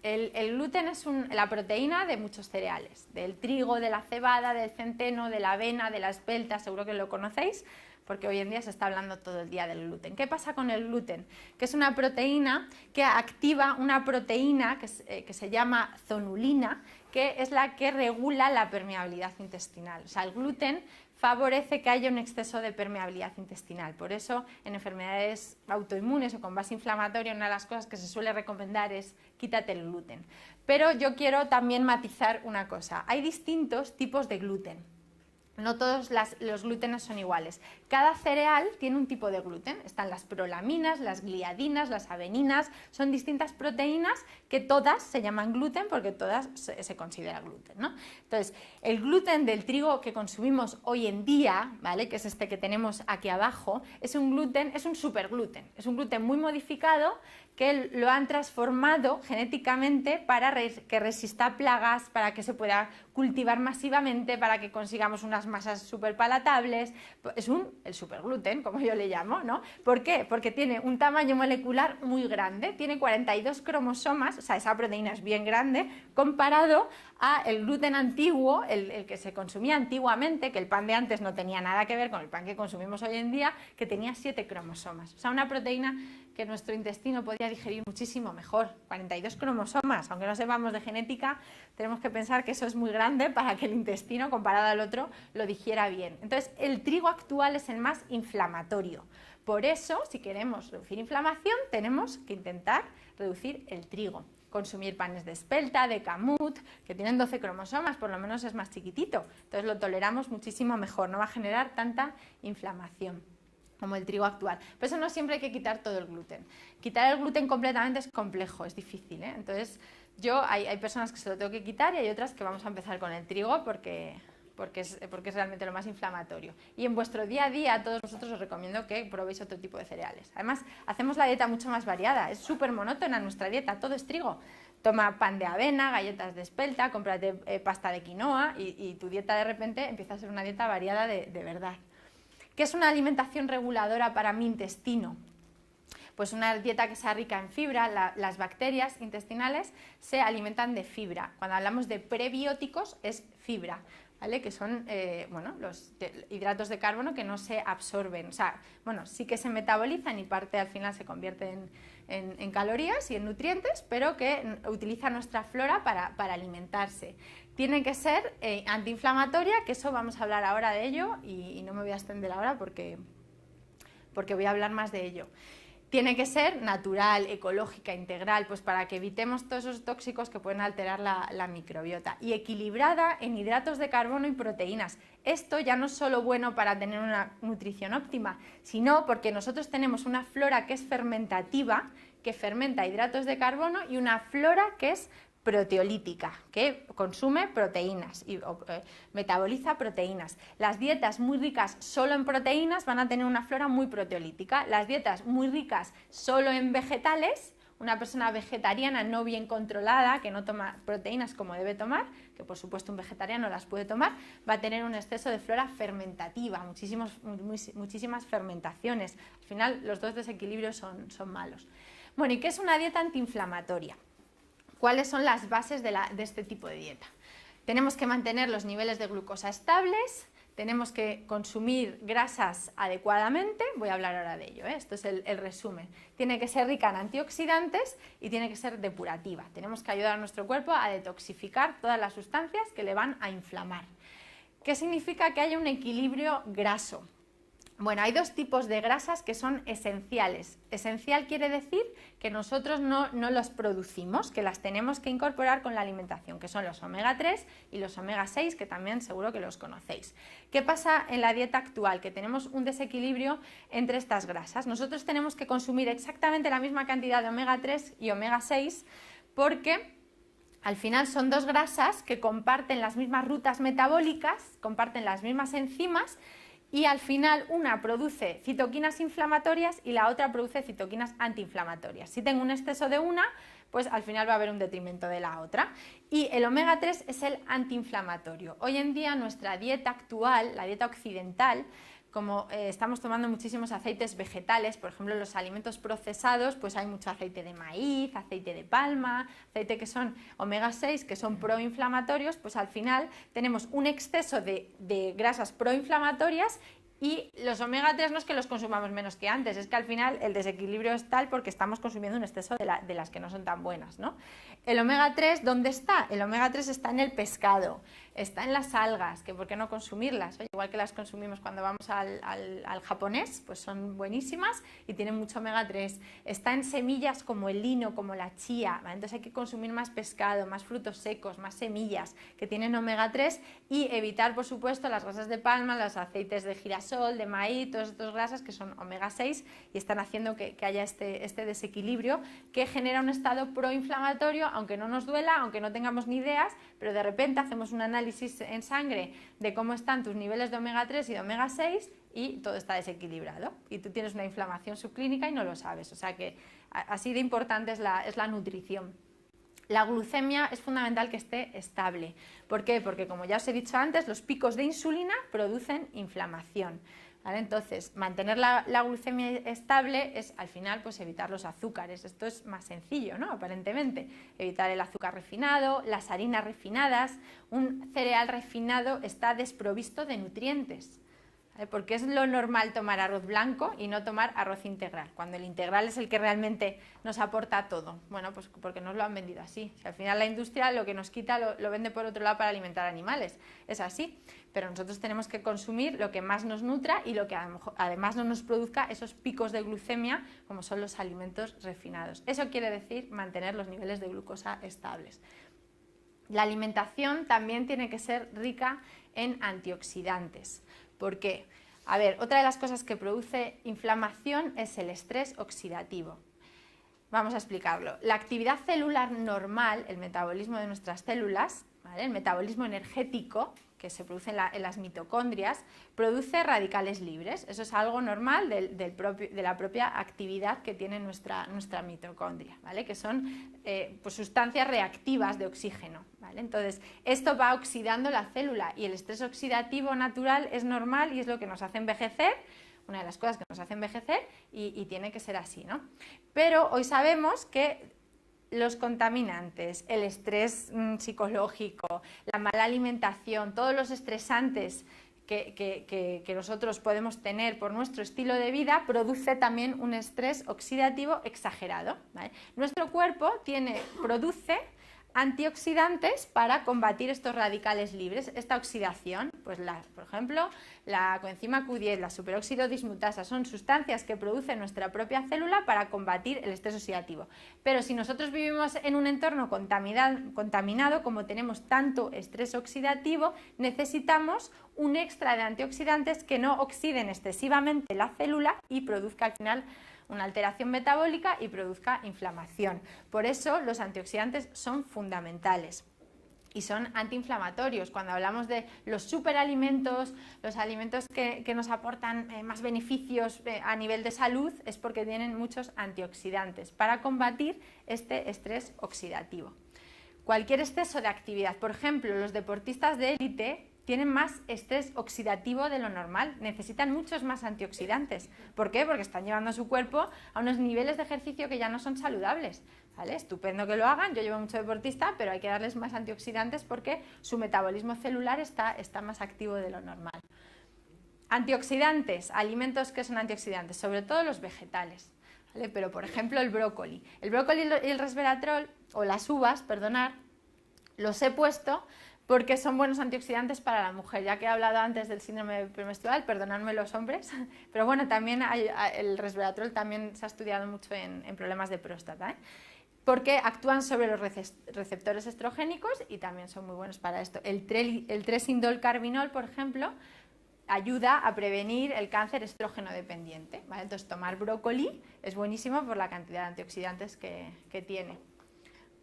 El gluten es la proteína de muchos cereales, del trigo, de la cebada, del centeno, de la avena, de la espelta, seguro que lo conocéis, porque hoy en día se está hablando todo el día del gluten. ¿Qué pasa con el gluten? Que es una proteína que activa una proteína que se llama zonulina, que es la que regula la permeabilidad intestinal. O sea, el gluten favorece que haya un exceso de permeabilidad intestinal. Por eso, en enfermedades autoinmunes o con base inflamatoria, una de las cosas que se suele recomendar es quítate el gluten. Pero yo quiero también matizar una cosa. Hay distintos tipos de gluten. No todos los glútenes son iguales. Cada cereal tiene un tipo de gluten. Están las prolaminas, las gliadinas, las aveninas. Son distintas proteínas que todas se llaman gluten porque todas se considera gluten, ¿no? Entonces, el gluten del trigo que consumimos hoy en día, ¿vale?, que es este que tenemos aquí abajo, es un supergluten. Es un gluten muy modificado que lo han transformado genéticamente para que resista plagas, para que se pueda cultivar masivamente, para que consigamos unas masas súper palatables. Es el supergluten, como yo le llamo, ¿no? ¿Por qué? Porque tiene un tamaño molecular muy grande, tiene 42 cromosomas, o sea, esa proteína es bien grande, comparado al gluten antiguo, el que se consumía antiguamente, que el pan de antes no tenía nada que ver con el pan que consumimos hoy en día, que tenía 7 cromosomas. O sea, una proteína que nuestro intestino podía digerir muchísimo mejor. 42 cromosomas, aunque no sepamos de genética, tenemos que pensar que eso es muy grande para que el intestino, comparado al otro, lo digiera bien. Entonces, el trigo actual es el más inflamatorio. Por eso, si queremos reducir inflamación, tenemos que intentar reducir el trigo. Consumir panes de espelta, de camut, que tienen 12 cromosomas, por lo menos es más chiquitito. Entonces lo toleramos muchísimo mejor, no va a generar tanta inflamación como el trigo actual. Por eso no siempre hay que quitar todo el gluten. Quitar el gluten completamente es complejo, es difícil, ¿eh? Entonces hay personas que se lo tengo que quitar y hay otras que vamos a empezar con el trigo porque es realmente lo más inflamatorio. Y en vuestro día a día, a todos vosotros os recomiendo que probéis otro tipo de cereales. Además, hacemos la dieta mucho más variada, es súper monótona nuestra dieta, todo es trigo. Toma pan de avena, galletas de espelta, cómprate pasta de quinoa y tu dieta de repente empieza a ser una dieta variada de verdad. ¿Qué es una alimentación reguladora para mi intestino? Pues una dieta que sea rica en fibra, las bacterias intestinales se alimentan de fibra. Cuando hablamos de prebióticos es fibra, ¿vale? Que son los hidratos de carbono que no se absorben, o sea, bueno, sí que se metabolizan y parte al final se convierte en calorías y en nutrientes, pero que utiliza nuestra flora para alimentarse. Tiene que ser antiinflamatoria, que eso vamos a hablar ahora de ello y no me voy a extender ahora porque voy a hablar más de ello. Tiene que ser natural, ecológica, integral, pues para que evitemos todos esos tóxicos que pueden alterar la microbiota. Y equilibrada en hidratos de carbono y proteínas. Esto ya no es solo bueno para tener una nutrición óptima, sino porque nosotros tenemos una flora que es fermentativa, que fermenta hidratos de carbono, y una flora que es proteolítica, que consume proteínas y metaboliza proteínas. Las dietas muy ricas solo en proteínas van a tener una flora muy proteolítica. Las dietas muy ricas solo en vegetales, una persona vegetariana no bien controlada, que no toma proteínas como debe tomar, que por supuesto un vegetariano las puede tomar, va a tener un exceso de flora fermentativa, muchísimas fermentaciones. Al final los dos desequilibrios son malos. Bueno, ¿y qué es una dieta antiinflamatoria? ¿Cuáles son las bases de este tipo de dieta? Tenemos que mantener los niveles de glucosa estables, tenemos que consumir grasas adecuadamente, voy a hablar ahora de ello, esto es el resumen. Tiene que ser rica en antioxidantes y tiene que ser depurativa. Tenemos que ayudar a nuestro cuerpo a detoxificar todas las sustancias que le van a inflamar. ¿Qué significa que haya un equilibrio graso? Bueno, hay dos tipos de grasas que son esenciales. Esencial quiere decir que nosotros no los producimos, que las tenemos que incorporar con la alimentación, que son los omega 3 y los omega 6, que también seguro que los conocéis. ¿Qué pasa en la dieta actual? Que tenemos un desequilibrio entre estas grasas. Nosotros tenemos que consumir exactamente la misma cantidad de omega 3 y omega 6 porque al final son dos grasas que comparten las mismas rutas metabólicas, comparten las mismas enzimas, y al final una produce citoquinas inflamatorias y la otra produce citoquinas antiinflamatorias. Si tengo un exceso de una, pues al final va a haber un detrimento de la otra. Y el omega 3 es el antiinflamatorio. Hoy en día nuestra dieta actual, la dieta occidental, como estamos tomando muchísimos aceites vegetales, por ejemplo los alimentos procesados, pues hay mucho aceite de maíz, aceite de palma, aceite que son omega 6, que son proinflamatorios, pues al final tenemos un exceso de grasas proinflamatorias. Y los omega 3 no es que los consumamos menos que antes, es que al final el desequilibrio es tal porque estamos consumiendo un exceso de las que no son tan buenas, ¿no? El omega 3, ¿dónde está? El omega 3 está en el pescado, está en las algas, que ¿por qué no consumirlas? Oye, igual que las consumimos cuando vamos al japonés, pues son buenísimas y tienen mucho omega 3. Está en semillas como el lino, como la chía, ¿vale? Entonces hay que consumir más pescado, más frutos secos, más semillas que tienen omega 3 y evitar, por supuesto, las grasas de palma, los aceites de girasol, de maíz, todas estas grasas que son omega 6 y están haciendo que haya este desequilibrio que genera un estado proinflamatorio, aunque no nos duela, aunque no tengamos ni ideas, pero de repente hacemos un análisis en sangre de cómo están tus niveles de omega 3 y de omega 6 y todo está desequilibrado y tú tienes una inflamación subclínica y no lo sabes, o sea que así de importante es la nutrición. La glucemia es fundamental que esté estable. ¿Por qué? Porque, como ya os he dicho antes, los picos de insulina producen inflamación, ¿vale? Entonces, mantener la glucemia estable es, al final, pues evitar los azúcares. Esto es más sencillo, ¿no? Aparentemente. Evitar el azúcar refinado, las harinas refinadas. Un cereal refinado está desprovisto de nutrientes. Porque es lo normal tomar arroz blanco y no tomar arroz integral, cuando el integral es el que realmente nos aporta todo. Bueno, pues porque nos lo han vendido así. Si al final la industria lo que nos quita lo vende por otro lado para alimentar animales. Es así, pero nosotros tenemos que consumir lo que más nos nutra y lo que además no nos produzca esos picos de glucemia, como son los alimentos refinados. Eso quiere decir mantener los niveles de glucosa estables. La alimentación también tiene que ser rica en antioxidantes. ¿Por qué? A ver, otra de las cosas que produce inflamación es el estrés oxidativo. Vamos a explicarlo. La actividad celular normal, el metabolismo de nuestras células, ¿vale? El metabolismo energético que se produce en las mitocondrias, produce radicales libres. Eso es algo normal de la propia actividad que tiene nuestra mitocondria, ¿vale? Que son pues sustancias reactivas de oxígeno, ¿vale? Entonces, esto va oxidando la célula y el estrés oxidativo natural es normal y es lo que nos hace envejecer una de las cosas que nos hace envejecer y tiene que ser así, ¿no? Pero hoy sabemos que los contaminantes, el estrés psicológico, la mala alimentación, todos los estresantes que nosotros podemos tener por nuestro estilo de vida, produce también un estrés oxidativo exagerado, ¿vale? Nuestro cuerpo produce antioxidantes para combatir estos radicales libres, esta oxidación, pues por ejemplo, la coenzima Q10, la superóxido dismutasa, son sustancias que produce nuestra propia célula para combatir el estrés oxidativo. Pero si nosotros vivimos en un entorno contaminado, como tenemos tanto estrés oxidativo, necesitamos un extra de antioxidantes que no oxiden excesivamente la célula y produzca al final una alteración metabólica y produzca inflamación. Por eso los antioxidantes son fundamentales y son antiinflamatorios. Cuando hablamos de los superalimentos, los alimentos que nos aportan más beneficios a nivel de salud, es porque tienen muchos antioxidantes para combatir este estrés oxidativo. Cualquier exceso de actividad, por ejemplo, los deportistas de élite tienen más estrés oxidativo de lo normal, necesitan muchos más antioxidantes. ¿Por qué? Porque están llevando a su cuerpo a unos niveles de ejercicio que ya no son saludables, ¿vale? Estupendo que lo hagan, yo llevo mucho deportista, pero hay que darles más antioxidantes porque su metabolismo celular está más activo de lo normal. Antioxidantes, alimentos que son antioxidantes, sobre todo los vegetales, ¿vale? Pero por ejemplo el brócoli y el resveratrol, o las uvas, perdonad, los he puesto porque son buenos antioxidantes para la mujer, ya que he hablado antes del síndrome premenstrual, perdonadme los hombres, pero bueno, también el resveratrol también se ha estudiado mucho en problemas de próstata, ¿eh? Porque actúan sobre los receptores estrogénicos y también son muy buenos para esto. El 3-indolcarbinol, por ejemplo, ayuda a prevenir el cáncer estrógeno dependiente, ¿vale? Entonces tomar brócoli es buenísimo por la cantidad de antioxidantes que tiene.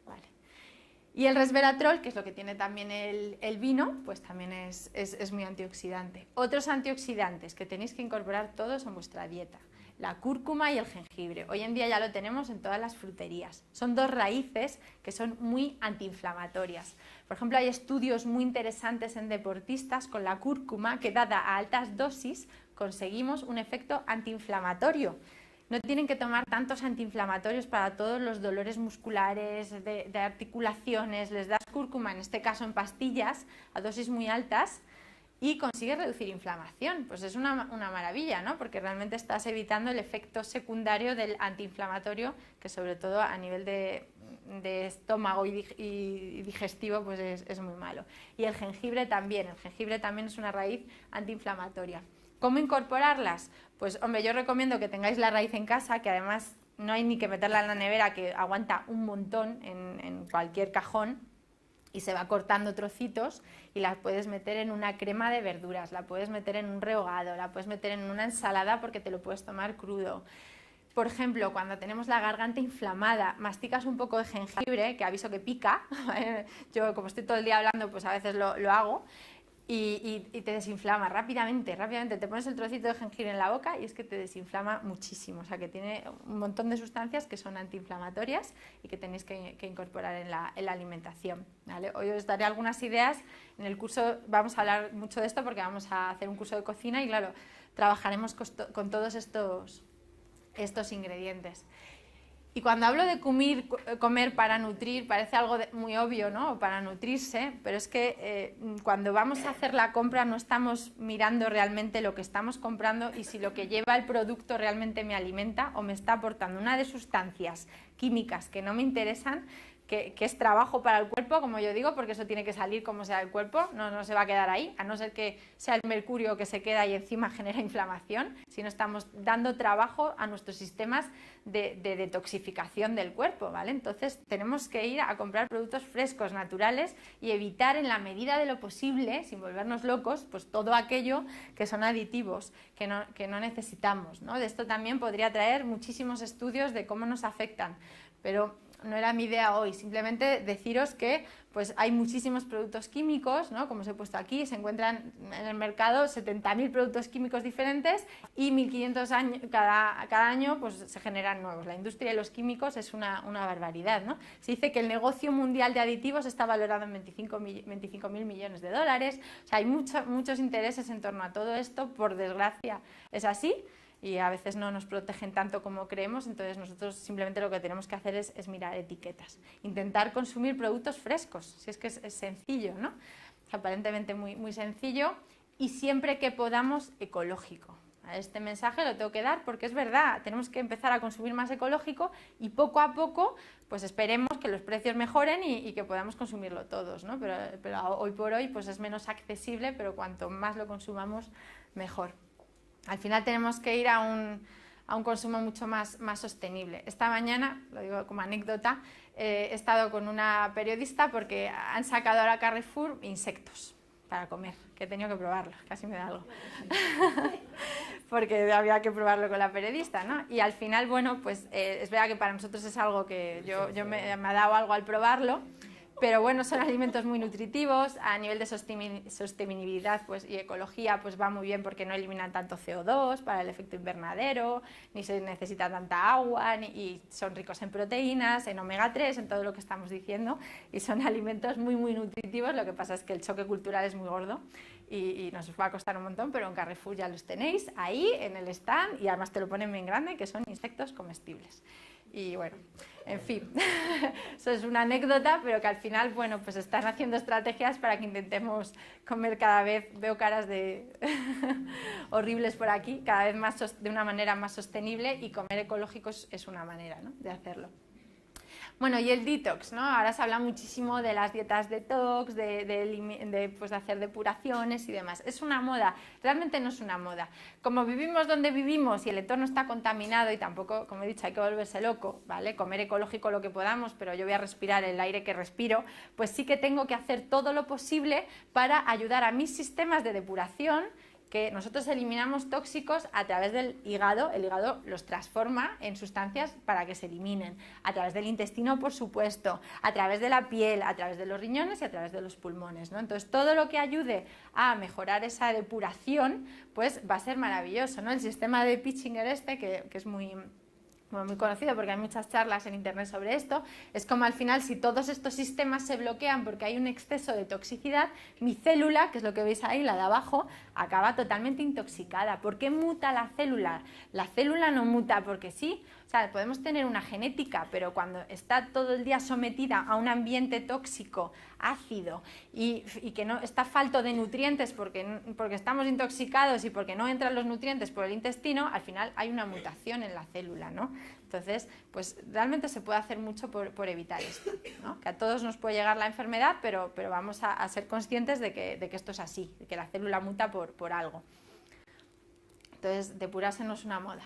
Vale. Y el resveratrol, que es lo que tiene también el vino, pues también es muy antioxidante. Otros antioxidantes que tenéis que incorporar todos en vuestra dieta: la cúrcuma y el jengibre. Hoy en día ya lo tenemos en todas las fruterías. Son dos raíces que son muy antiinflamatorias. Por ejemplo, hay estudios muy interesantes en deportistas con la cúrcuma que, dada a altas dosis, conseguimos un efecto antiinflamatorio. No tienen que tomar tantos antiinflamatorios para todos los dolores musculares, de articulaciones. Les das cúrcuma, en este caso en pastillas, a dosis muy altas, y consigues reducir inflamación. Pues es una maravilla, ¿no? Porque realmente estás evitando el efecto secundario del antiinflamatorio, que sobre todo a nivel de estómago y digestivo pues es muy malo. Y el jengibre también es una raíz antiinflamatoria. ¿Cómo incorporarlas? Pues hombre, yo recomiendo que tengáis la raíz en casa, que además no hay ni que meterla en la nevera, que aguanta un montón en cualquier cajón y se va cortando trocitos, y la puedes meter en una crema de verduras, la puedes meter en un rehogado, la puedes meter en una ensalada porque te lo puedes tomar crudo. Por ejemplo, cuando tenemos la garganta inflamada, masticas un poco de jengibre, que aviso que pica, yo como estoy todo el día hablando, pues a veces lo hago, y te desinflama rápidamente, te pones el trocito de jengibre en la boca y es que te desinflama muchísimo, o sea que tiene un montón de sustancias que son antiinflamatorias y que tenéis que incorporar en la alimentación, ¿vale? Hoy os daré algunas ideas, en el curso vamos a hablar mucho de esto porque vamos a hacer un curso de cocina y claro, trabajaremos con todos estos ingredientes. Y cuando hablo de comer para nutrir, parece algo muy obvio, ¿no? Para nutrirse, pero es que cuando vamos a hacer la compra no estamos mirando realmente lo que estamos comprando y si lo que lleva el producto realmente me alimenta o me está aportando una de sustancias químicas que no me interesan, que es trabajo para el cuerpo, como yo digo, porque eso tiene que salir como sea del cuerpo, no se va a quedar ahí, a no ser que sea el mercurio que se queda y encima genera inflamación, sino estamos dando trabajo a nuestros sistemas de detoxificación del cuerpo, ¿vale? Entonces tenemos que ir a comprar productos frescos, naturales, y evitar en la medida de lo posible, sin volvernos locos, pues todo aquello que son aditivos, que no necesitamos, ¿no? De esto también podría traer muchísimos estudios de cómo nos afectan, pero no era mi idea hoy, simplemente deciros que pues hay muchísimos productos químicos, ¿no? Como os he puesto aquí, se encuentran en el mercado 70.000 productos químicos diferentes y 1.500 cada año pues, se generan nuevos. La industria de los químicos es una barbaridad, ¿no? Se dice que el negocio mundial de aditivos está valorado en 25.000 millones de dólares. O sea, hay muchos intereses en torno a todo esto, por desgracia es así. Y a veces no nos protegen tanto como creemos, entonces nosotros simplemente lo que tenemos que hacer es mirar etiquetas, intentar consumir productos frescos, si es que es sencillo, ¿no? Aparentemente muy sencillo y siempre que podamos ecológico. Este mensaje lo tengo que dar porque es verdad, tenemos que empezar a consumir más ecológico y poco a poco pues esperemos que los precios mejoren y que podamos consumirlo todos, ¿no? Pero hoy por hoy pues es menos accesible, pero cuanto más lo consumamos mejor. Al final tenemos que ir a un consumo mucho más sostenible. Esta mañana, lo digo como anécdota, he estado con una periodista porque han sacado ahora Carrefour insectos para comer, que he tenido que probarlo, casi me da algo, porque había que probarlo con la periodista, ¿no? Y al final, bueno, pues es verdad que para nosotros es algo que me ha dado algo al probarlo, pero bueno, son alimentos muy nutritivos, a nivel de sostenibilidad pues, y ecología pues va muy bien porque no eliminan tanto CO2 para el efecto invernadero, ni se necesita tanta agua, y son ricos en proteínas, en omega 3, en todo lo que estamos diciendo, y son alimentos muy nutritivos. Lo que pasa es que el choque cultural es muy gordo y nos va a costar un montón, pero en Carrefour ya los tenéis ahí en el stand y además te lo ponen bien grande, que son insectos comestibles. Y bueno, en fin, eso es una anécdota, pero que al final, bueno, pues están haciendo estrategias para que intentemos comer cada vez, veo caras de horribles por aquí, cada vez más de una manera más sostenible, y comer ecológico es una manera, ¿no?, de hacerlo. Bueno, y el detox, ¿no? Ahora se habla muchísimo de las dietas detox, de hacer depuraciones y demás. Es una moda, realmente no es una moda. Como vivimos donde vivimos y el entorno está contaminado y tampoco, como he dicho, hay que volverse loco, ¿vale? Comer ecológico lo que podamos, pero yo voy a respirar el aire que respiro, pues sí que tengo que hacer todo lo posible para ayudar a mis sistemas de depuración, que nosotros eliminamos tóxicos a través del hígado. El hígado los transforma en sustancias para que se eliminen, a través del intestino, por supuesto, a través de la piel, a través de los riñones y a través de los pulmones, ¿no? Entonces, todo lo que ayude a mejorar esa depuración, pues va a ser maravilloso, ¿no? El sistema de Pitchinger que es muy conocido porque hay muchas charlas en internet sobre esto, es como al final, si todos estos sistemas se bloquean porque hay un exceso de toxicidad, mi célula, que es lo que veis ahí, la de abajo, acaba totalmente intoxicada. ¿Por qué muta la célula? La célula no muta porque sí. O sea, podemos tener una genética, pero cuando está todo el día sometida a un ambiente tóxico, ácido, y que no está falto de nutrientes porque estamos intoxicados y porque no entran los nutrientes por el intestino, al final hay una mutación en la célula, ¿no? Entonces, pues realmente se puede hacer mucho por evitar esto, ¿no? Que a todos nos puede llegar la enfermedad, pero vamos a ser conscientes de que esto es así, de que la célula muta por algo. Entonces, depurarse no es una moda.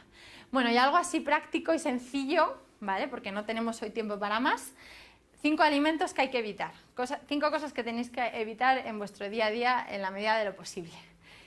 Bueno, y algo así práctico y sencillo, ¿vale? Porque no tenemos hoy tiempo para más. 5 alimentos que hay que evitar. 5 cosas que tenéis que evitar en vuestro día a día en la medida de lo posible.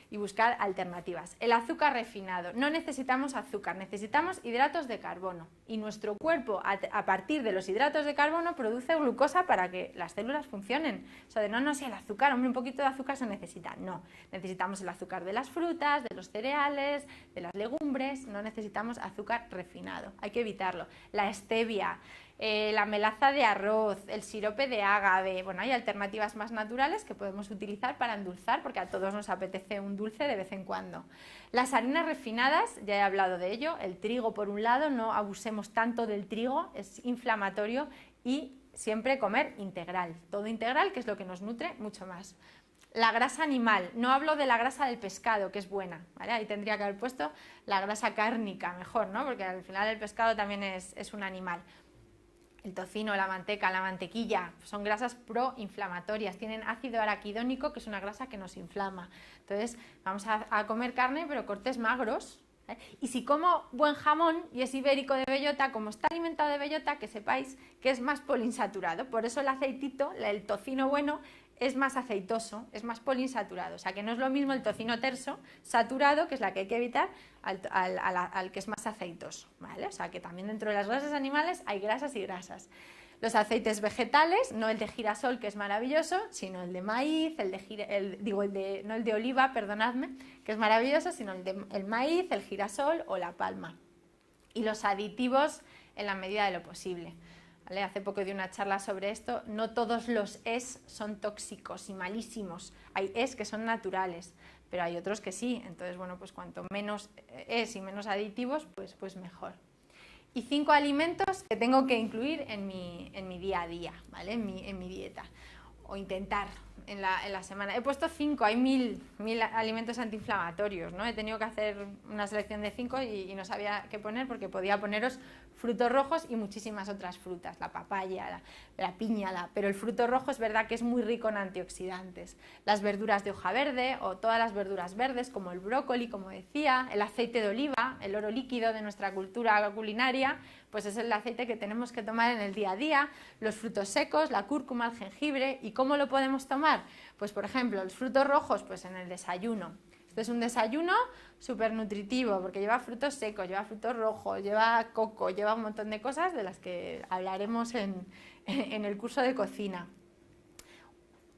Y buscar alternativas. El azúcar refinado. No necesitamos azúcar, necesitamos hidratos de carbono. Y nuestro cuerpo, a partir de los hidratos de carbono, produce glucosa para que las células funcionen. O sea, no sé, el azúcar, hombre, un poquito de azúcar se necesita. No, necesitamos el azúcar de las frutas, de los cereales, de las legumbres. No necesitamos azúcar refinado, hay que evitarlo. La stevia, la melaza de arroz, el sirope de ágave. Bueno, hay alternativas más naturales que podemos utilizar para endulzar, porque a todos nos apetece un dulce de vez en cuando. Las harinas refinadas, ya he hablado de ello. El trigo, por un lado, no abusemos tanto del trigo, es inflamatorio, y siempre comer integral, todo integral, que es lo que nos nutre mucho más. La grasa animal, no hablo de la grasa del pescado, que es buena, ¿vale? Ahí tendría que haber puesto la grasa cárnica, mejor, ¿no? Porque al final el pescado también es un animal. El tocino, la manteca, la mantequilla, son grasas proinflamatorias, tienen ácido araquidónico, que es una grasa que nos inflama. Entonces, vamos a comer carne, pero cortes magros, ¿eh? Y si como buen jamón y es ibérico de bellota, como está alimentado de bellota, que sepáis que es más poliinsaturado. Por eso el aceitito, el tocino bueno, es más aceitoso, es más poliinsaturado. O sea, que no es lo mismo el tocino terso, saturado, que es la que hay que evitar, al que es más aceitoso, ¿vale? O sea, que también dentro de las grasas animales hay grasas y grasas. Los aceites vegetales, no el de girasol, que es maravilloso, sino el de maíz, no el de oliva, perdonadme, que es maravilloso, sino el maíz, el girasol o la palma. Y los aditivos en la medida de lo posible. ¿Vale? Hace poco di una charla sobre esto. No todos los ES son tóxicos y malísimos. Hay ES que son naturales, pero hay otros que sí. Entonces, bueno, pues cuanto menos ES y menos aditivos, pues mejor. Y 5 alimentos que tengo que incluir en mi día a día, ¿vale? En mi dieta, o intentar en la semana. He puesto 5, hay 1000 alimentos antiinflamatorios, ¿no? He tenido que hacer una selección de 5 y no sabía qué poner porque podía poneros frutos rojos y muchísimas otras frutas, la papaya, la piña, pero el fruto rojo es verdad que es muy rico en antioxidantes. Las verduras de hoja verde o todas las verduras verdes como el brócoli, como decía, el aceite de oliva, el oro líquido de nuestra cultura culinaria, pues es el aceite que tenemos que tomar en el día a día, los frutos secos, la cúrcuma, el jengibre. ¿Y cómo lo podemos tomar? Pues por ejemplo, los frutos rojos, pues en el desayuno. Este es un desayuno súper nutritivo porque lleva frutos secos, lleva frutos rojos, lleva coco, lleva un montón de cosas de las que hablaremos en el curso de cocina.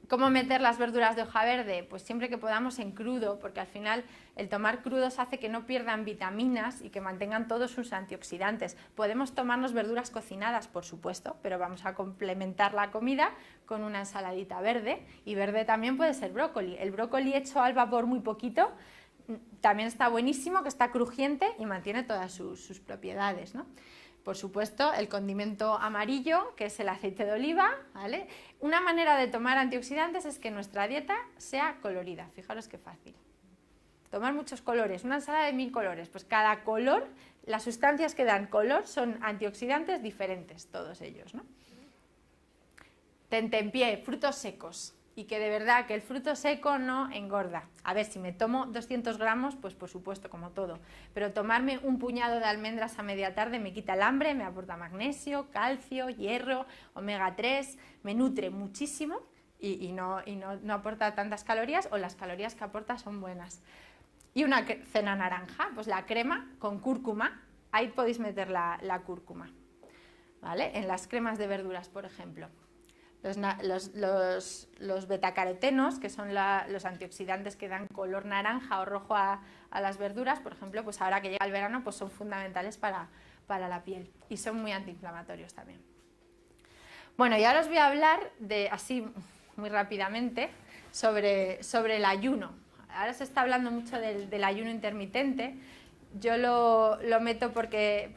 ¿Cómo meter las verduras de hoja verde? Pues siempre que podamos en crudo, porque al final el tomar crudos hace que no pierdan vitaminas y que mantengan todos sus antioxidantes. Podemos tomarnos verduras cocinadas, por supuesto, pero vamos a complementar la comida con una ensaladita verde, y verde también puede ser brócoli. El brócoli hecho al vapor muy poquito también está buenísimo, que está crujiente y mantiene todas sus propiedades, ¿no? Por supuesto, el condimento amarillo, que es el aceite de oliva, ¿vale? Una manera de tomar antioxidantes es que nuestra dieta sea colorida. Fijaros qué fácil. Tomar muchos colores, una ensalada de 1000 colores. Pues cada color, las sustancias que dan color son antioxidantes diferentes, todos ellos, ¿no? Tentempié, frutos secos. Y que de verdad que el fruto seco no engorda. A ver, si me tomo 200 gramos, pues por supuesto, como todo. Pero tomarme un puñado de almendras a media tarde me quita el hambre, me aporta magnesio, calcio, hierro, omega 3, me nutre muchísimo y no aporta tantas calorías, o las calorías que aporta son buenas. Y una cena naranja, pues la crema con cúrcuma, ahí podéis meter la cúrcuma, ¿vale? En las cremas de verduras, por ejemplo. Los betacarotenos, que son los antioxidantes que dan color naranja o rojo a las verduras, por ejemplo, pues ahora que llega el verano, pues son fundamentales para la piel y son muy antiinflamatorios también. Bueno, y ahora os voy a hablar así muy rápidamente sobre el ayuno. Ahora se está hablando mucho del ayuno intermitente. Yo lo meto porque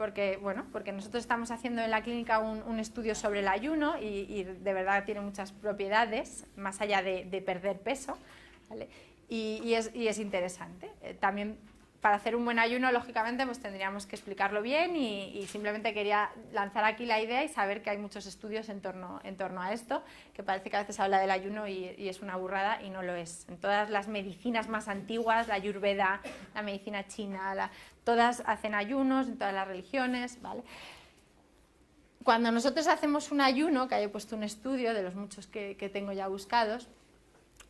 nosotros estamos haciendo en la clínica un estudio sobre el ayuno y de verdad tiene muchas propiedades, más allá de perder peso, ¿vale? Y es interesante. También para hacer un buen ayuno, lógicamente, pues tendríamos que explicarlo bien y simplemente quería lanzar aquí la idea y saber que hay muchos estudios en torno a esto, que parece que a veces habla del ayuno y es una burrada y no lo es. En todas las medicinas más antiguas, la Ayurveda, la medicina china, todas hacen ayunos, en todas las religiones, ¿vale? Cuando nosotros hacemos un ayuno, que haya puesto un estudio de los muchos que tengo ya buscados,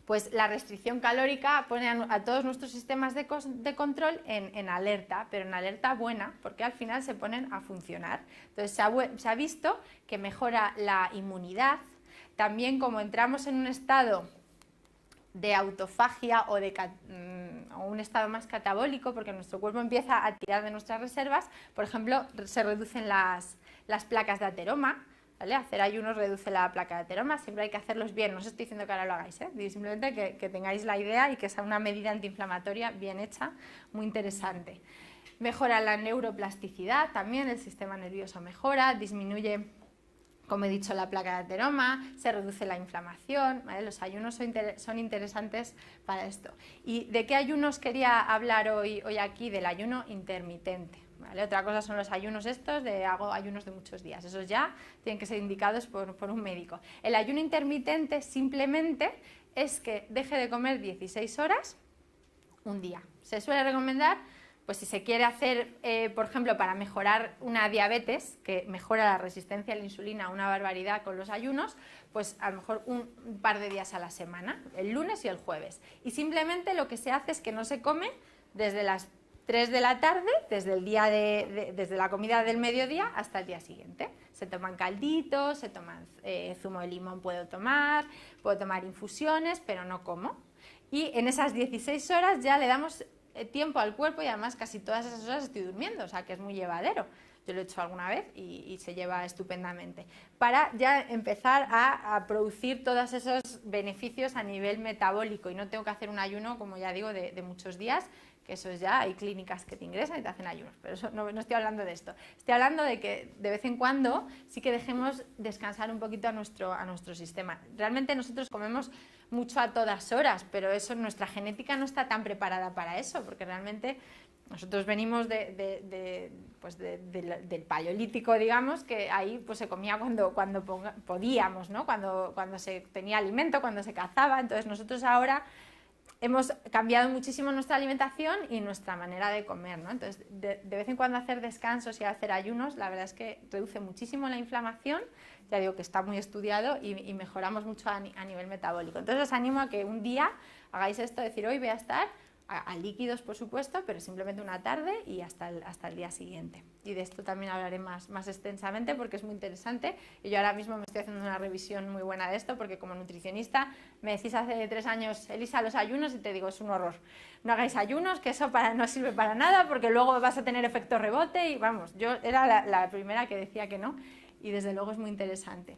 pues la restricción calórica pone a todos nuestros sistemas de control en alerta, pero en alerta buena, porque al final se ponen a funcionar. Entonces se ha visto que mejora la inmunidad, también como entramos en un estado de autofagia o un estado más catabólico, porque nuestro cuerpo empieza a tirar de nuestras reservas, por ejemplo, se reducen las placas de ateroma, ¿vale? Hacer ayunos reduce la placa de ateroma, siempre hay que hacerlos bien, no os estoy diciendo que ahora lo hagáis, simplemente que tengáis la idea y que sea una medida antiinflamatoria bien hecha, muy interesante. Mejora la neuroplasticidad también, el sistema nervioso mejora, disminuye, como he dicho, la placa de ateroma, se reduce la inflamación, ¿vale? Los ayunos son interesantes para esto. ¿Y de qué ayunos quería hablar hoy aquí? Del ayuno intermitente. ¿Vale? Otra cosa son los ayunos hago ayunos de muchos días, esos ya tienen que ser indicados por un médico. El ayuno intermitente simplemente es que deje de comer 16 horas un día. Se suele recomendar, pues si se quiere hacer, por ejemplo, para mejorar una diabetes, que mejora la resistencia a la insulina una barbaridad con los ayunos, pues a lo mejor un par de días a la semana, el lunes y el jueves. Y simplemente lo que se hace es que no se come desde las 3 de la tarde, desde el día desde la comida del mediodía hasta el día siguiente. Se toman calditos, se toman zumo de limón, puedo tomar infusiones, pero no como. Y en esas 16 horas ya le damos tiempo al cuerpo y además casi todas esas horas estoy durmiendo, o sea que es muy llevadero. Yo lo he hecho alguna vez y se lleva estupendamente. Para ya empezar a producir todos esos beneficios a nivel metabólico y no tengo que hacer un ayuno, como ya digo, de muchos días, que eso es ya, hay clínicas que te ingresan y te hacen ayunos, pero eso no estoy hablando de esto. Estoy hablando de que de vez en cuando sí que dejemos descansar un poquito a nuestro sistema. Realmente nosotros comemos mucho a todas horas, pero eso, nuestra genética no está tan preparada para eso, porque realmente nosotros venimos del paleolítico, digamos, que ahí pues se comía cuando podíamos, ¿no? Cuando se tenía alimento, cuando se cazaba. Entonces nosotros ahora hemos cambiado muchísimo nuestra alimentación y nuestra manera de comer, ¿no? Entonces de vez en cuando hacer descansos y hacer ayunos, la verdad es que reduce muchísimo la inflamación, ya digo que está muy estudiado y mejoramos mucho a nivel metabólico. Entonces os animo a que un día hagáis esto, decir hoy voy a estar a líquidos, por supuesto, pero simplemente una tarde y hasta el día siguiente. Y de esto también hablaré más extensamente porque es muy interesante. Y yo ahora mismo me estoy haciendo una revisión muy buena de esto porque como nutricionista me decís hace 3 años, Elisa, los ayunos, y te digo, es un horror. No hagáis ayunos, que eso no sirve para nada porque luego vas a tener efecto rebote y vamos, yo era la primera que decía que no y desde luego es muy interesante.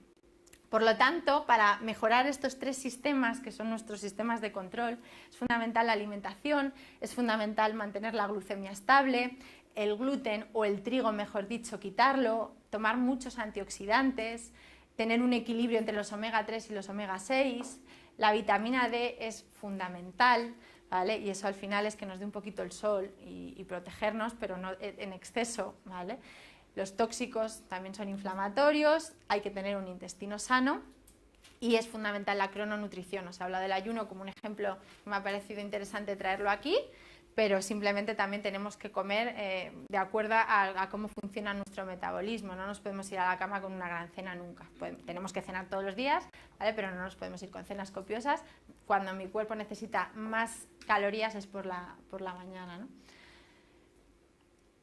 Por lo tanto, para mejorar estos 3 sistemas, que son nuestros sistemas de control, es fundamental la alimentación, es fundamental mantener la glucemia estable, el gluten o el trigo, mejor dicho, quitarlo, tomar muchos antioxidantes, tener un equilibrio entre los omega 3 y los omega 6, la vitamina D es fundamental, ¿vale? Y eso al final es que nos dé un poquito el sol y protegernos, pero no en exceso, ¿vale? Los tóxicos también son inflamatorios, hay que tener un intestino sano y es fundamental la crononutrición. Os he hablado del ayuno como un ejemplo que me ha parecido interesante traerlo aquí, pero simplemente también tenemos que comer de acuerdo a cómo funciona nuestro metabolismo. No nos podemos ir a la cama con una gran cena nunca. Tenemos que cenar todos los días, ¿vale? Pero no nos podemos ir con cenas copiosas. Cuando mi cuerpo necesita más calorías es por la mañana, ¿no?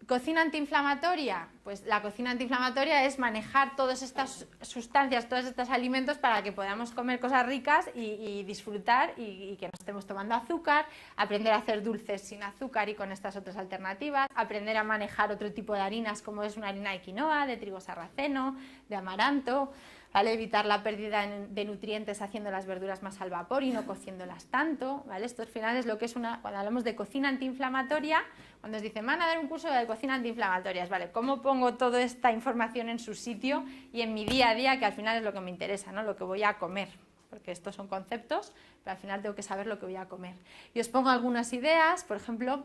¿Cocina antiinflamatoria? Pues la cocina antiinflamatoria es manejar todas estas sustancias, todos estos alimentos para que podamos comer cosas ricas y disfrutar y que no estemos tomando azúcar, aprender a hacer dulces sin azúcar y con estas otras alternativas, aprender a manejar otro tipo de harinas como es una harina de quinoa, de trigo sarraceno, de amaranto, ¿vale? Evitar la pérdida de nutrientes haciendo las verduras más al vapor y no cociéndolas tanto, ¿vale? Esto al final es lo que es cuando hablamos de cocina antiinflamatoria, cuando os dicen van a dar un curso de cocina antiinflamatoria, ¿vale? ¿Cómo pongo toda esta información en su sitio y en mi día a día, que al final es lo que me interesa, ¿no? Lo que voy a comer, porque estos son conceptos, pero al final tengo que saber lo que voy a comer. Y os pongo algunas ideas, por ejemplo,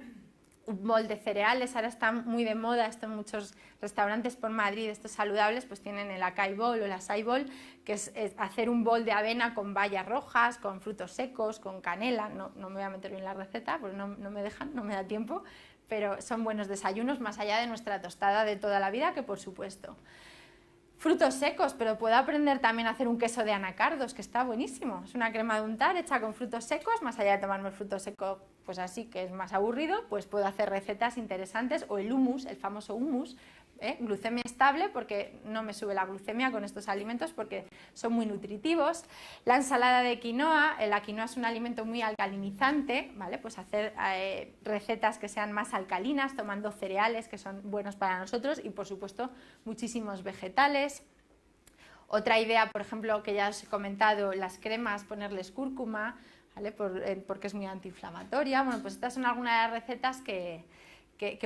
un bol de cereales, ahora está muy de moda, esto en muchos restaurantes por Madrid, estos saludables, pues tienen el acai bowl o el acai bowl, que es hacer un bol de avena con bayas rojas, con frutos secos, con canela, no me voy a meter en la receta porque no me dejan, no me da tiempo, pero son buenos desayunos más allá de nuestra tostada de toda la vida, que por supuesto. Frutos secos, pero puedo aprender también a hacer un queso de anacardos, que está buenísimo. Es una crema de untar hecha con frutos secos, más allá de tomarme el fruto seco, pues así, que es más aburrido, pues puedo hacer recetas interesantes, o el hummus, el famoso hummus, glucemia estable, porque no me sube la glucemia con estos alimentos, porque son muy nutritivos. La ensalada de quinoa, la quinoa es un alimento muy alcalinizante, ¿vale? Pues hacer recetas que sean más alcalinas, tomando cereales que son buenos para nosotros y, por supuesto, muchísimos vegetales. Otra idea, por ejemplo, que ya os he comentado, las cremas, ponerles cúrcuma, ¿vale? Porque es muy antiinflamatoria. Bueno, pues estas son algunas de las recetas que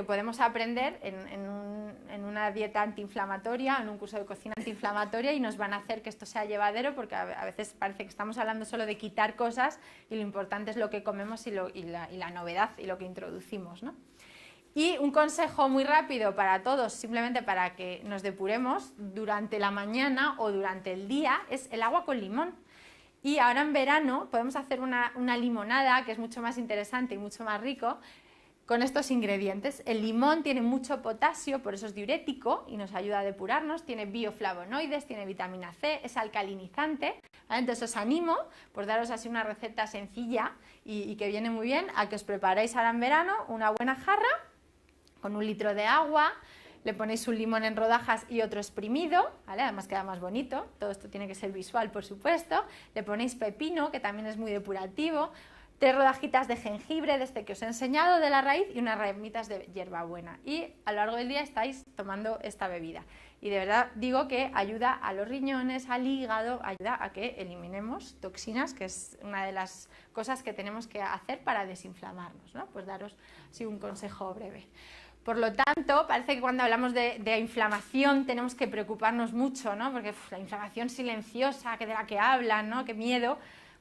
podemos aprender en una dieta antiinflamatoria, en un curso de cocina antiinflamatoria, y nos van a hacer que esto sea llevadero, porque a veces parece que estamos hablando solo de quitar cosas y lo importante es lo que comemos y la novedad y lo que introducimos, ¿no? Y un consejo muy rápido para todos, simplemente para que nos depuremos durante la mañana o durante el día, es el agua con limón. Y ahora en verano podemos hacer una limonada que es mucho más interesante y mucho más rico con estos ingredientes. El limón tiene mucho potasio, por eso es diurético y nos ayuda a depurarnos, tiene bioflavonoides, tiene vitamina C, es alcalinizante, ¿vale? Entonces os animo, por daros así una receta sencilla y que viene muy bien, a que os preparéis ahora en verano una buena jarra con 1 litro de agua, le ponéis un limón en rodajas y otro exprimido, ¿vale? Además queda más bonito, todo esto tiene que ser visual, por supuesto. Le ponéis pepino, que también es muy depurativo, 3 rodajitas de jengibre, de este que os he enseñado, de la raíz, y unas ramitas de hierbabuena. Y a lo largo del día estáis tomando esta bebida. Y de verdad digo que ayuda a los riñones, al hígado, ayuda a que eliminemos toxinas, que es una de las cosas que tenemos que hacer para desinflamarnos, ¿no? Pues daros así un consejo breve. Por lo tanto, parece que cuando hablamos de inflamación tenemos que preocuparnos mucho, ¿no? Porque la inflamación silenciosa, que de la que hablan, ¿no? Qué miedo.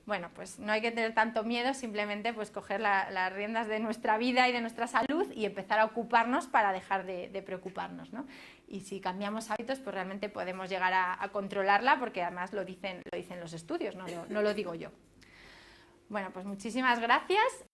Bueno, pues no hay que tener tanto miedo, simplemente pues coger las riendas de nuestra vida y de nuestra salud y empezar a ocuparnos para dejar de preocuparnos, ¿no? Y si cambiamos hábitos, pues realmente podemos llegar a controlarla, porque además lo dicen los estudios, no lo digo yo. Bueno, pues muchísimas gracias